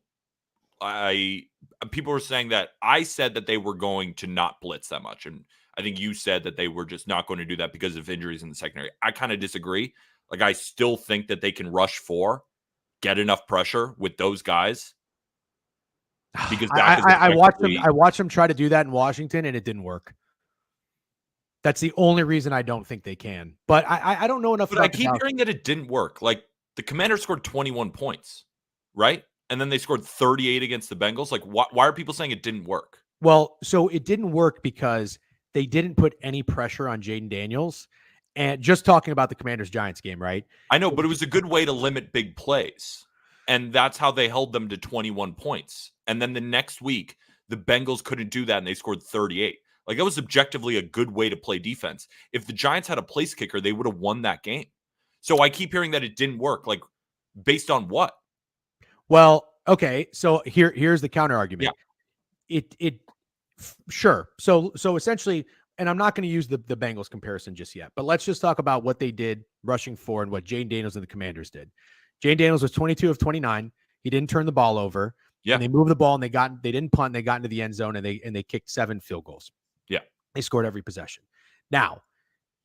People were saying that I said that they were going to not blitz that much, and I think you said that they were just not going to do that because of injuries in the secondary. I kind of disagree. Like, I still think that they can rush 4, get enough pressure with those guys. Because I watched them. I watched them try to do that in Washington, and it didn't work. That's the only reason I don't think they can. But I don't know enough. But I keep hearing that it didn't work. Like, the Commanders scored 21 points, right? And then they scored 38 against the Bengals. Like, why are people saying it didn't work? Well, so it didn't work because they didn't put any pressure on Jaden Daniels. And just talking about the Commanders-Giants game, right? I know, but it was a good way to limit big plays. And that's how they held them to 21 points. And then the next week, the Bengals couldn't do that, and they scored 38. Like, that was objectively a good way to play defense. If the Giants had a place kicker, they would have won that game. So I keep hearing that it didn't work. Like, based on what? Well, okay. So here's the counter argument. Yeah. Sure. So essentially, and I'm not going to use the Bengals comparison just yet, but let's just talk about what they did rushing 4 and what Jane Daniels and the Commanders did. Jane Daniels was 22 of 29. He didn't turn the ball over. Yeah. And they moved the ball, and they didn't punt, and they got into the end zone, and they kicked 7 field goals. Yeah. They scored every possession. Now,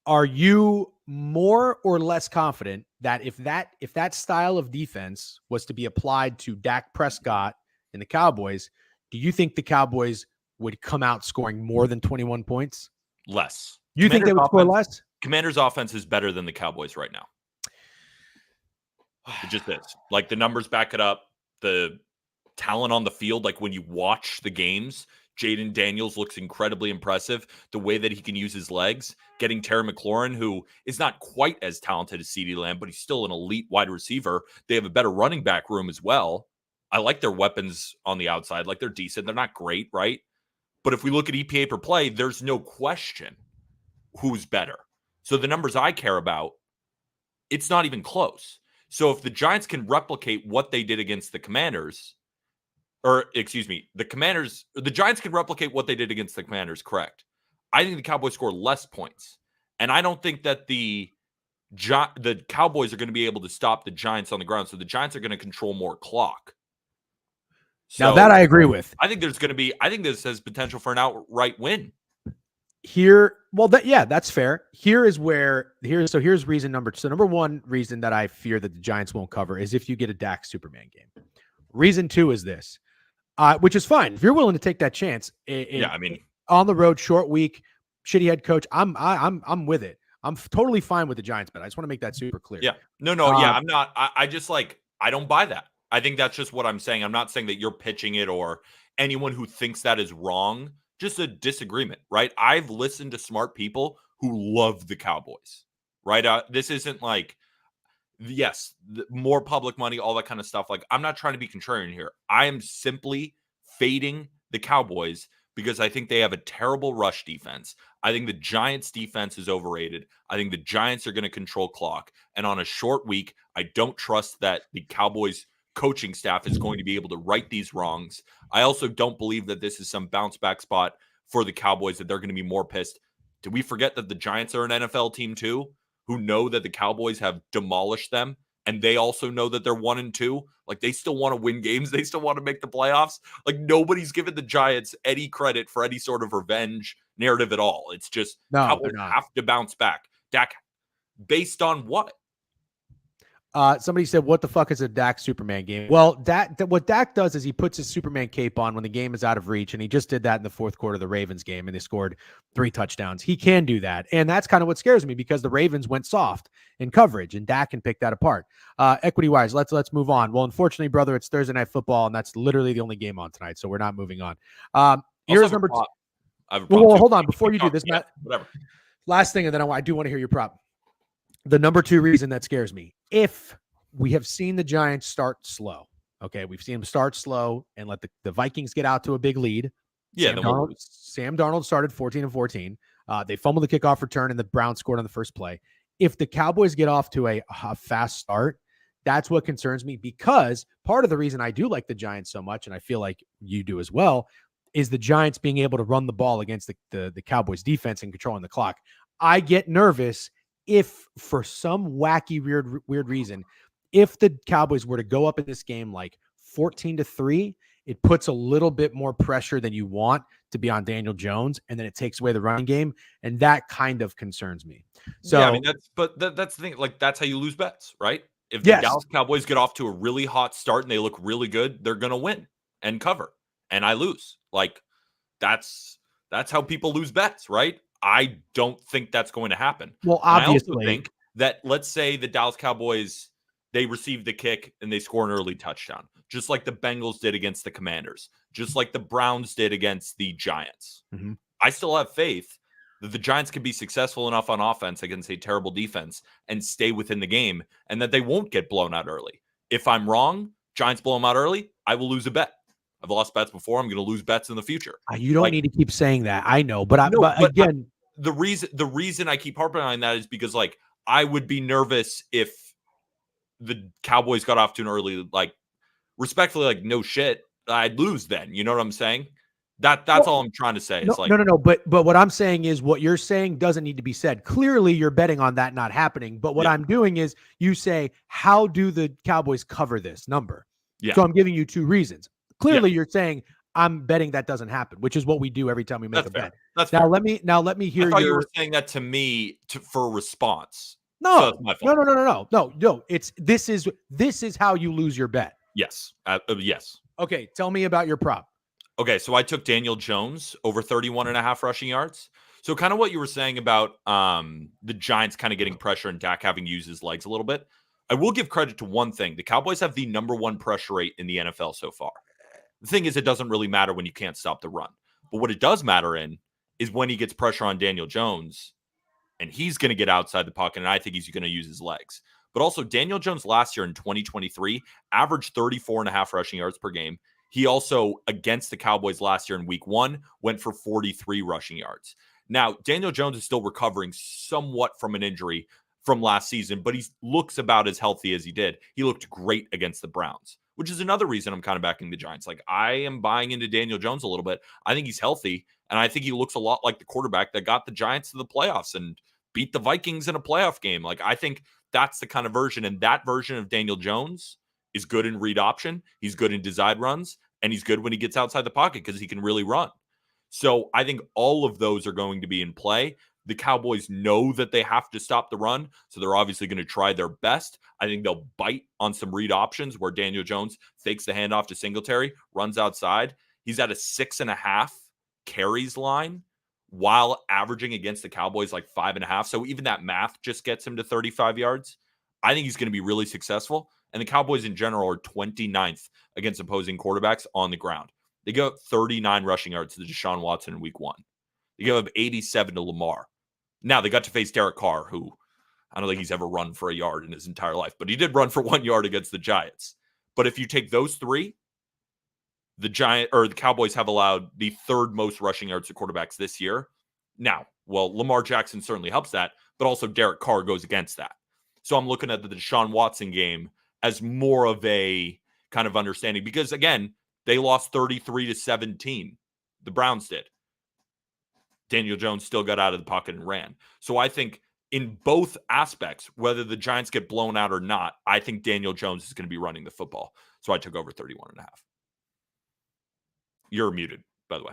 are you more or less confident that if that style of defense was to be applied to Dak Prescott and the Cowboys, do you think the Cowboys would come out scoring more than 21 points? Less. You think they would score less? Commanders' offense is better than the Cowboys right now. It just is. Like, the numbers back it up. The talent on the field, like, when you watch the games, Jaden Daniels looks incredibly impressive. The way that he can use his legs, getting Terry McLaurin, who is not quite as talented as CeeDee Lamb, but he's still an elite wide receiver. They have a better running back room as well. I like their weapons on the outside. Like, they're decent. They're not great, right? But if we look at EPA per play, there's no question who's better. So the numbers I care about, it's not even close. So if the Giants can replicate what they did against the Commanders, or excuse me, the Giants can replicate what they did against the Commanders, correct? I think the Cowboys score less points. And I don't think that the Cowboys are going to be able to stop the Giants on the ground. So the Giants are going to control more clock. So now that I agree with. I think this has potential for an outright win. That's fair. Here's reason number 2. So number 1 reason that I fear that the Giants won't cover is if you get a Dak Superman game. Reason 2 is this, which is fine. If you're willing to take that chance, on the road, short week, shitty head coach, I'm with it. I'm totally fine with the Giants bet. I just want to make that super clear. Yeah. I'm not. I just I don't buy that. I think that's just what I'm saying. I'm not saying that you're pitching it or anyone who thinks that is wrong. Just a disagreement, right? I've listened to smart people who love the Cowboys, right? This isn't like, yes, more public money, all that kind of stuff. Like, I'm not trying to be contrarian here. I am simply fading the Cowboys because I think they have a terrible rush defense. I think the Giants' defense is overrated. I think the Giants are going to control clock. And on a short week, I don't trust that the Cowboys coaching staff is going to be able to right these wrongs. I also don't believe that this is some bounce back spot for the Cowboys, that they're going to be more pissed. Did we forget that the Giants are an NFL team too, who know that the Cowboys have demolished them, and they also know that they're 1-2? Like, they still want to win games. They still want to make the playoffs. Like, nobody's given the Giants any credit for any sort of revenge narrative at all. It's just Cowboys have to bounce back. Dak, based on what? Somebody said, what the fuck is a Dak Superman game? Well, what Dak does is he puts his Superman cape on when the game is out of reach, and he just did that in the 4th quarter of the Ravens game, and they scored 3 touchdowns. He can do that, and that's kind of what scares me, because the Ravens went soft in coverage, and Dak can pick that apart. Equity-wise, let's move on. Well, unfortunately, brother, it's Thursday Night Football, and that's literally the only game on tonight, so we're not moving on. Here's number 2. I have a prop Well, too. hold on. Before you do this, Yeah, Matt, whatever. last thing, and then I do want to hear your prop. The number 2 reason that scares me, if we have seen the Giants start slow, okay, we've seen them start slow and let the Vikings get out to a big lead. Yeah, then we'll lose. Sam Darnold started 14-14. They fumbled the kickoff return, and the Browns scored on the first play. If the Cowboys get off to a fast start, that's what concerns me, because part of the reason I do like the Giants so much, and I feel like you do as well, is the Giants being able to run the ball against the Cowboys defense and controlling the clock. I get nervous if, for some wacky, weird reason, if the Cowboys were to go up in this game like 14-3, it puts a little bit more pressure than you want to be on Daniel Jones, and then it takes away the running game, and that kind of concerns me. So yeah, I mean that's the thing. Like, that's how you lose bets, right? If the Dallas Cowboys get off to a really hot start and they look really good, they're gonna win and cover, and I lose. Like, that's how people lose bets, right? I don't think that's going to happen. Well, obviously, I also think that, let's say the Dallas Cowboys, they receive the kick and they score an early touchdown, just like the Bengals did against the Commanders, just like the Browns did against the Giants. Mm-hmm. I still have faith that the Giants can be successful enough on offense against a terrible defense and stay within the game, and that they won't get blown out early. If I'm wrong, Giants blow them out early, I will lose a bet. I've lost bets before. I'm going to lose bets in the future. You don't need to keep saying that. I know, but again, the reason I keep harping on that is because, like, I would be nervous if the Cowboys got off to an early, like, respectfully, like, no shit, I'd lose then. You know what I'm saying? That's all I'm trying to say. No, no. But what I'm saying is, what you're saying doesn't need to be said. Clearly, you're betting on that not happening. But what I'm doing is, you say, how do the Cowboys cover this number? Yeah. So I'm giving you 2 reasons. Clearly, you're saying I'm betting that doesn't happen, which is what we do every time we make a bet. That's now fair. let me hear I thought you were saying that to me for a response. No, so that's my fault. No. This is how you lose your bet. Yes. Yes. Okay. Tell me about your prop. Okay, so I took Daniel Jones over 31.5 rushing yards. So kind of what you were saying about the Giants kind of getting pressure and Dak having used his legs a little bit. I will give credit to one thing. The Cowboys have the number 1 pressure rate in the NFL so far. The thing is, it doesn't really matter when you can't stop the run. But what it does matter in is when he gets pressure on Daniel Jones, and he's going to get outside the pocket, and I think he's going to use his legs. But also, Daniel Jones last year in 2023 averaged 34.5 rushing yards per game. He also, against the Cowboys last year in week 1, went for 43 rushing yards. Now, Daniel Jones is still recovering somewhat from an injury from last season, but he looks about as healthy as he did. He looked great against the Browns, which is another reason I'm kind of backing the Giants. Like, I am buying into Daniel Jones a little bit. I think he's healthy, and I think he looks a lot like the quarterback that got the Giants to the playoffs and beat the Vikings in a playoff game. Like, I think that's the kind of version, and that version of Daniel Jones is good in read option. He's good in designed runs, and he's good when he gets outside the pocket because he can really run. So I think all of those are going to be in play. The Cowboys know that they have to stop the run, so they're obviously going to try their best. I think they'll bite on some read options where Daniel Jones fakes the handoff to Singletary, runs outside. He's at a 6.5 carries line while averaging against the Cowboys like 5.5. So even that math just gets him to 35 yards. I think he's going to be really successful. And the Cowboys in general are 29th against opposing quarterbacks on the ground. They give up 39 rushing yards to Deshaun Watson in week 1. They give up 87 to Lamar. Now, they got to face Derek Carr, who I don't think he's ever run for a yard in his entire life, but he did run for 1 yard against the Giants. But if you take those 3, the Cowboys have allowed the 3rd most rushing yards to quarterbacks this year. Now, well, Lamar Jackson certainly helps that, but also Derek Carr goes against that. So I'm looking at the Deshaun Watson game as more of a kind of understanding, because again, they lost 33-17. The Browns did. Daniel Jones still got out of the pocket and ran. So I think in both aspects, whether the Giants get blown out or not, I think Daniel Jones is going to be running the football. So I took over 31.5. You're muted, by the way.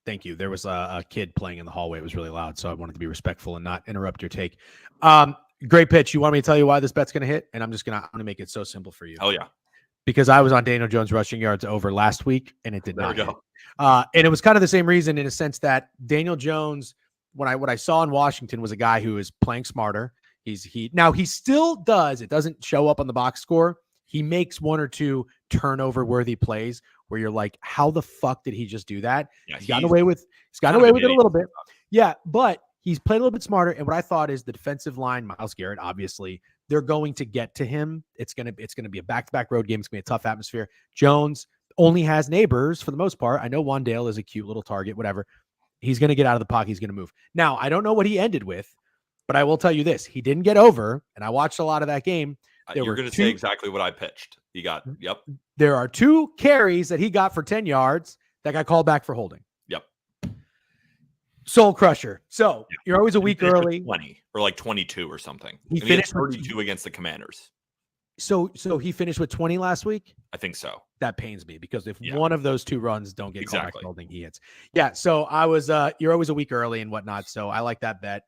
Thank you. There was a kid playing in the hallway. It was really loud, so I wanted to be respectful and not interrupt your take. Great pitch. You want me to tell you why this bet's going to hit? And I'm going to make it so simple for you. Oh, yeah. Because I was on Daniel Jones rushing yards over last week, and it did not hit. Go. And it was kind of the same reason, in a sense that Daniel Jones, what I saw in Washington, was a guy who is playing smarter. He still does. It doesn't show up on the box score. He makes 1 or 2 turnover-worthy plays where you're like, how the fuck did he just do that? Yeah, He's gotten away with it a little bit. Yeah, but he's played a little bit smarter. And what I thought is the defensive line, Myles Garrett, obviously, they're going to get to him. It's gonna be a back-to-back road game. It's gonna be a tough atmosphere. Jones only has neighbors for the most part. I know Wandale is a cute little target, whatever. He's gonna get out of the pocket. He's gonna move. Now, I don't know what he ended with, but I will tell you this: he didn't get over, and I watched a lot of that game. You're going to say exactly what I pitched. He got, yep. There are 2 carries that he got for 10 yards that got called back for holding. Yep. Soul crusher. So you're always a week early. 20 or like 22 or something. He finished 32 against the Commanders. So he finished with 20 last week? I think so. That pains me because if one of those 2 runs don't get called back for holding, he hits. Yeah. So I was, you're always a week early and whatnot. So I like that bet.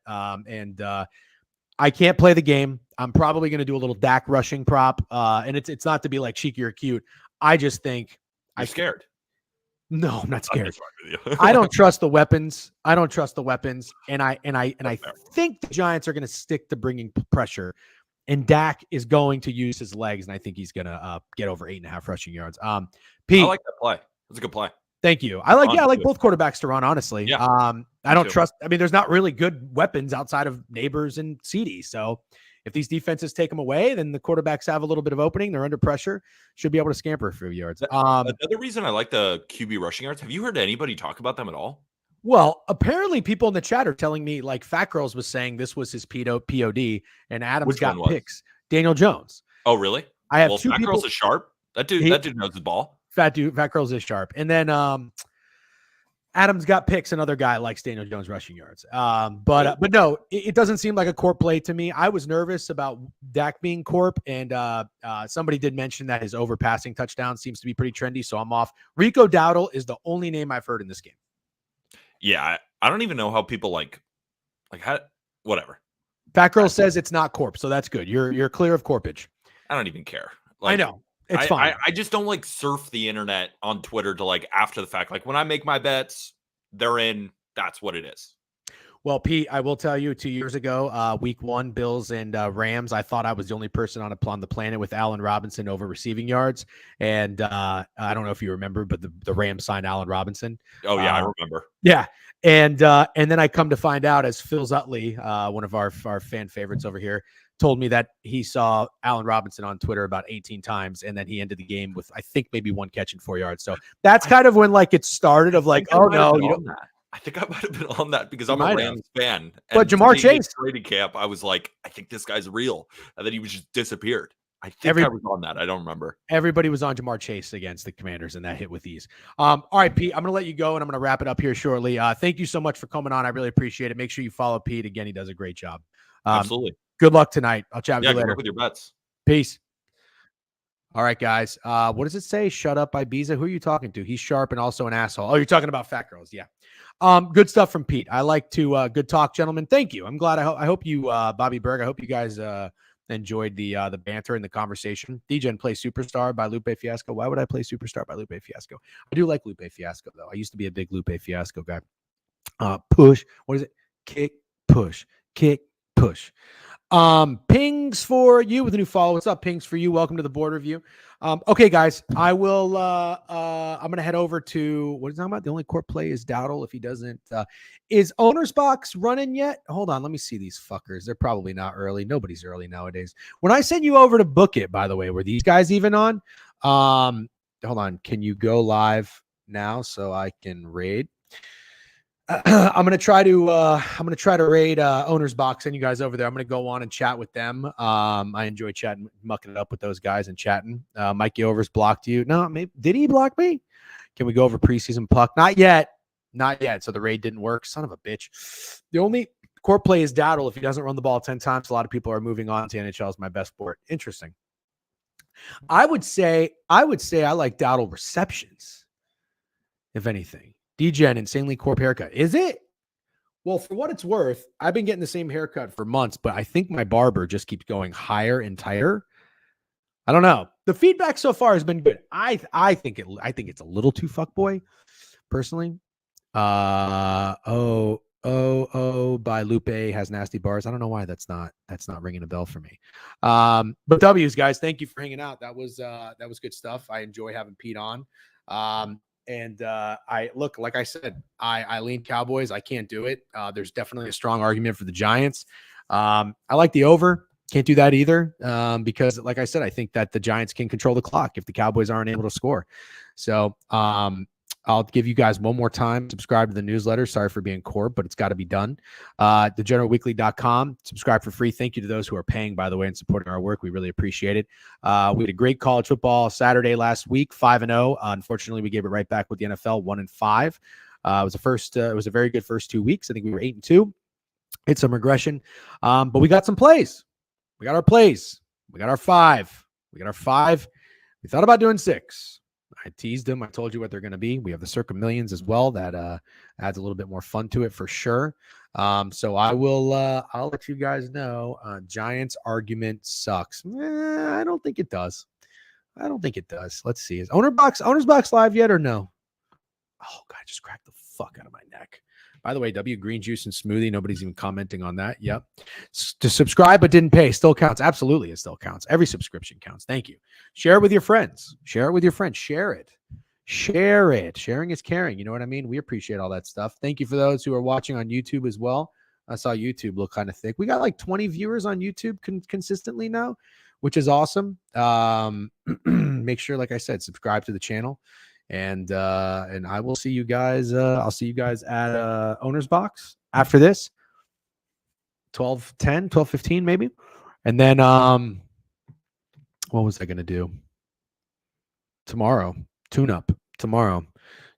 I can't play the game. I'm probably going to do a little Dak rushing prop. And it's not to be like cheeky or cute. I just think I'm scared. No, I'm not scared. I don't trust the weapons. And I think the Giants are going to stick to bringing pressure. And Dak is going to use his legs, and I think he's going to get over 8.5 rushing yards. Pete, I like that play. That's a good play. Thank you. I like both quarterbacks to run, honestly. Yeah, I don't trust. I mean, there's not really good weapons outside of Neighbors and CD. So if these defenses take them away, then the quarterbacks have a little bit of opening. They're under pressure. Should be able to scamper a few yards. Another reason I like the QB rushing yards. Have you heard anybody talk about them at all? Well, apparently people in the chat are telling me, like Fat Girls was saying this was his POD, and Adams got picks. Daniel Jones. Oh, really? I have 2 Fat people. Girls is sharp. That dude knows his ball. Fat Girls is sharp. And then Adams got picks. Another guy likes Daniel Jones rushing yards. But no, it doesn't seem like a corp play to me. I was nervous about Dak being corp, and somebody did mention that his overpassing touchdown seems to be pretty trendy, so I'm off. Rico Dowdle is the only name I've heard in this game. Yeah, I don't even know how people like how, whatever. Fat Girl says it's not corp, so that's good. You're clear of corpage. I don't even care. I know. It's fine. I just don't like surf the internet on Twitter to like after the fact. Like when I make my bets, they're in. That's what it is. Well, Pete, I will tell you 2 years ago, week 1, Bills and Rams, I thought I was the only person on the planet with Allen Robinson over receiving yards. And I don't know if you remember, but the Rams signed Allen Robinson. Oh, yeah, I remember. Yeah. And then I come to find out, as Phil Zutley, one of our fan favorites over here, told me that he saw Allen Robinson on Twitter about 18 times, and then he ended the game with, I think, maybe 1 catch and 4 yards. So that's kind of when like it started of like, oh no, you don't. I think I might have been on that because I'm a Rams fan. But Jamar Chase trading camp, I was like, I think this guy's real, and then he was just disappeared. I think I was on that. I don't remember. Everybody was on Jamar Chase against the Commanders, and that hit with ease. All right, Pete, I'm going to let you go, and I'm going to wrap it up here shortly. Thank you so much for coming on. I really appreciate it. Make sure you follow Pete. Again, he does a great job. Absolutely. Good luck tonight. I'll chat with you later. Good luck with your bets. Peace. All right, guys. What does it say? Shut up by Biza. Who are you talking to? He's sharp and also an asshole. Oh, you're talking about Fat Girls. Yeah. Good stuff from Pete. I like to good talk, gentlemen. Thank you. I'm glad. I hope you, Bobby Berg. I hope you guys enjoyed the banter and the conversation. DJ play Superstar by Lupe Fiasco. Why would I play Superstar by Lupe Fiasco? I do like Lupe Fiasco though. I used to be a big Lupe Fiasco guy. Push. What is it? Kick, push, kick, push. Pings for you with a new follow. What's up, Pings for you? Welcome to the board review. Okay, guys, I will, I'm going to head over to what is talking about? The only court play is Dowdle. If he doesn't, is Owner's Box running yet? Hold on. Let me see these fuckers. They're probably not early. Nobody's early nowadays. When I send you over to book it, by the way, were these guys even on? Hold on. Can you go live now so I can raid? I'm gonna try to raid Owner's Box and you guys over there. I'm gonna go on and chat with them. I enjoy chatting, mucking it up with those guys and chatting. Mikey Overs blocked you. No, maybe did he block me? Can we go over preseason puck? Not yet. So the raid didn't work. Son of a bitch. The only court play is Dowdle. If he doesn't run the ball 10 times, a lot of people are moving on to NHL as my best sport. Interesting. I would say I like Dowdle receptions, if anything. DJ, an insanely corp haircut. Is it? Well, for what it's worth, I've been getting the same haircut for months, but I think my barber just keeps going higher and tighter. I don't know. The feedback so far has been good. I think it's a little too fuckboy, personally. By Lupe has nasty bars. I don't know why that's not ringing a bell for me. But W's, guys, thank you for hanging out. That was good stuff. I enjoy having Pete on. I look, like I said, I lean Cowboys. I can't do it. There's definitely a strong argument for the Giants. I like the over. Can't do that either. Because like I said, I think that the Giants can control the clock if the Cowboys aren't able to score. So, I'll give you guys one more time. Subscribe to the newsletter. Sorry for being corp, but it's got to be done. TheGeneralWeekly.com. Subscribe for free. Thank you to those who are paying, by the way, and supporting our work. We really appreciate it. We had a great college football Saturday last week, 5-0. Unfortunately, we gave it right back with the NFL, 1-5. It was a very good first 2 weeks. I think we were 8-2. Hit some regression, but we got some plays. We got our plays. We got our 5. We thought about doing 6. I teased them. I told you what they're going to be. We have the Circa Millions as well. That adds a little bit more fun to it for sure. So I'll let you guys know. Giants argument sucks. I don't think it does. Let's see. Is Owner's Box live yet or no? Oh God, I just cracked the fuck out of my neck. By the way, W Green Juice and Smoothie. Nobody's even commenting on that. Yep. To subscribe but didn't pay still counts. Absolutely, it still counts. Every subscription counts. Thank you. Share it with your friends. Share it. Sharing is caring. You know what I mean? We appreciate all that stuff. Thank you for those who are watching on YouTube as well. I saw YouTube look kind of thick. We got like 20 viewers on YouTube consistently now, which is awesome. Make sure, like I said, subscribe to the channel. And I will see you guys. I'll see you guys at Owner's Box after this. 12:10, 12:15 maybe. And then what was I going to do? Tomorrow. Tune up. Tomorrow.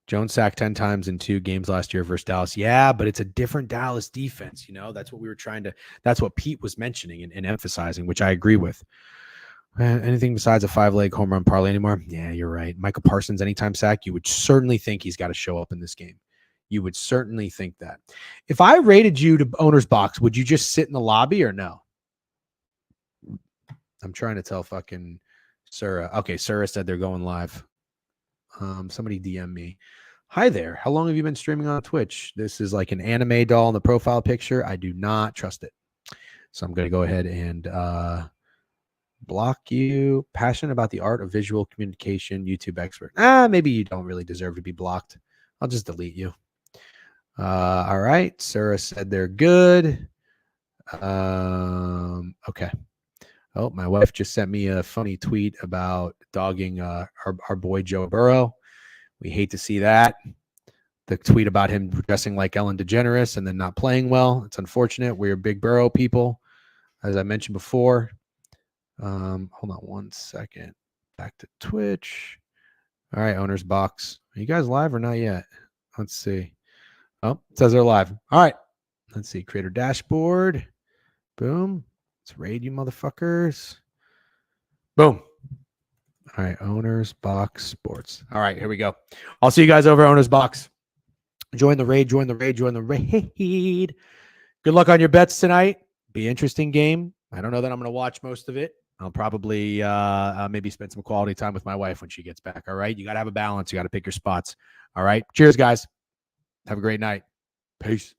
Jones sacked 10 times in 2 games last year versus Dallas. Yeah, but it's a different Dallas defense. You know, that's what Pete was mentioning and emphasizing, which I agree with. Anything besides a 5-leg home run parlay anymore? Yeah, you're right. Michael Parsons, anytime sack, you would certainly think he's got to show up in this game. You would certainly think that. If I rated you to Owner's Box, would you just sit in the lobby or no? I'm trying to tell fucking Sura. Okay, Sura said they're going live. Somebody DM me. Hi there. How long have you been streaming on Twitch? This is like an anime doll in the profile picture. I do not trust it. So I'm going to go ahead and block you. Passionate about the art of visual communication, YouTube expert. Maybe you don't really deserve to be blocked. I'll just delete you. All right. Sarah said they're good. Okay. Oh, my wife just sent me a funny tweet about dogging our boy Joe Burrow. We hate to see that. The tweet about him dressing like Ellen DeGeneres and then not playing well. It's unfortunate. We're big Burrow people, as I mentioned before. Hold on one second. Back to Twitch. All right, Owner's Box. Are you guys live or not yet? Let's see. Oh, it says they're live. All right. Let's see. Creator dashboard. Boom. Let's raid you motherfuckers. Boom. All right, Owner's Box Sports. All right, here we go. I'll see you guys over at Owner's Box. Join the raid. Good luck on your bets tonight. Be an interesting game. I don't know that I'm going to watch most of it. I'll probably maybe spend some quality time with my wife when she gets back. All right. You got to have a balance. You got to pick your spots. All right. Cheers, guys. Have a great night. Peace.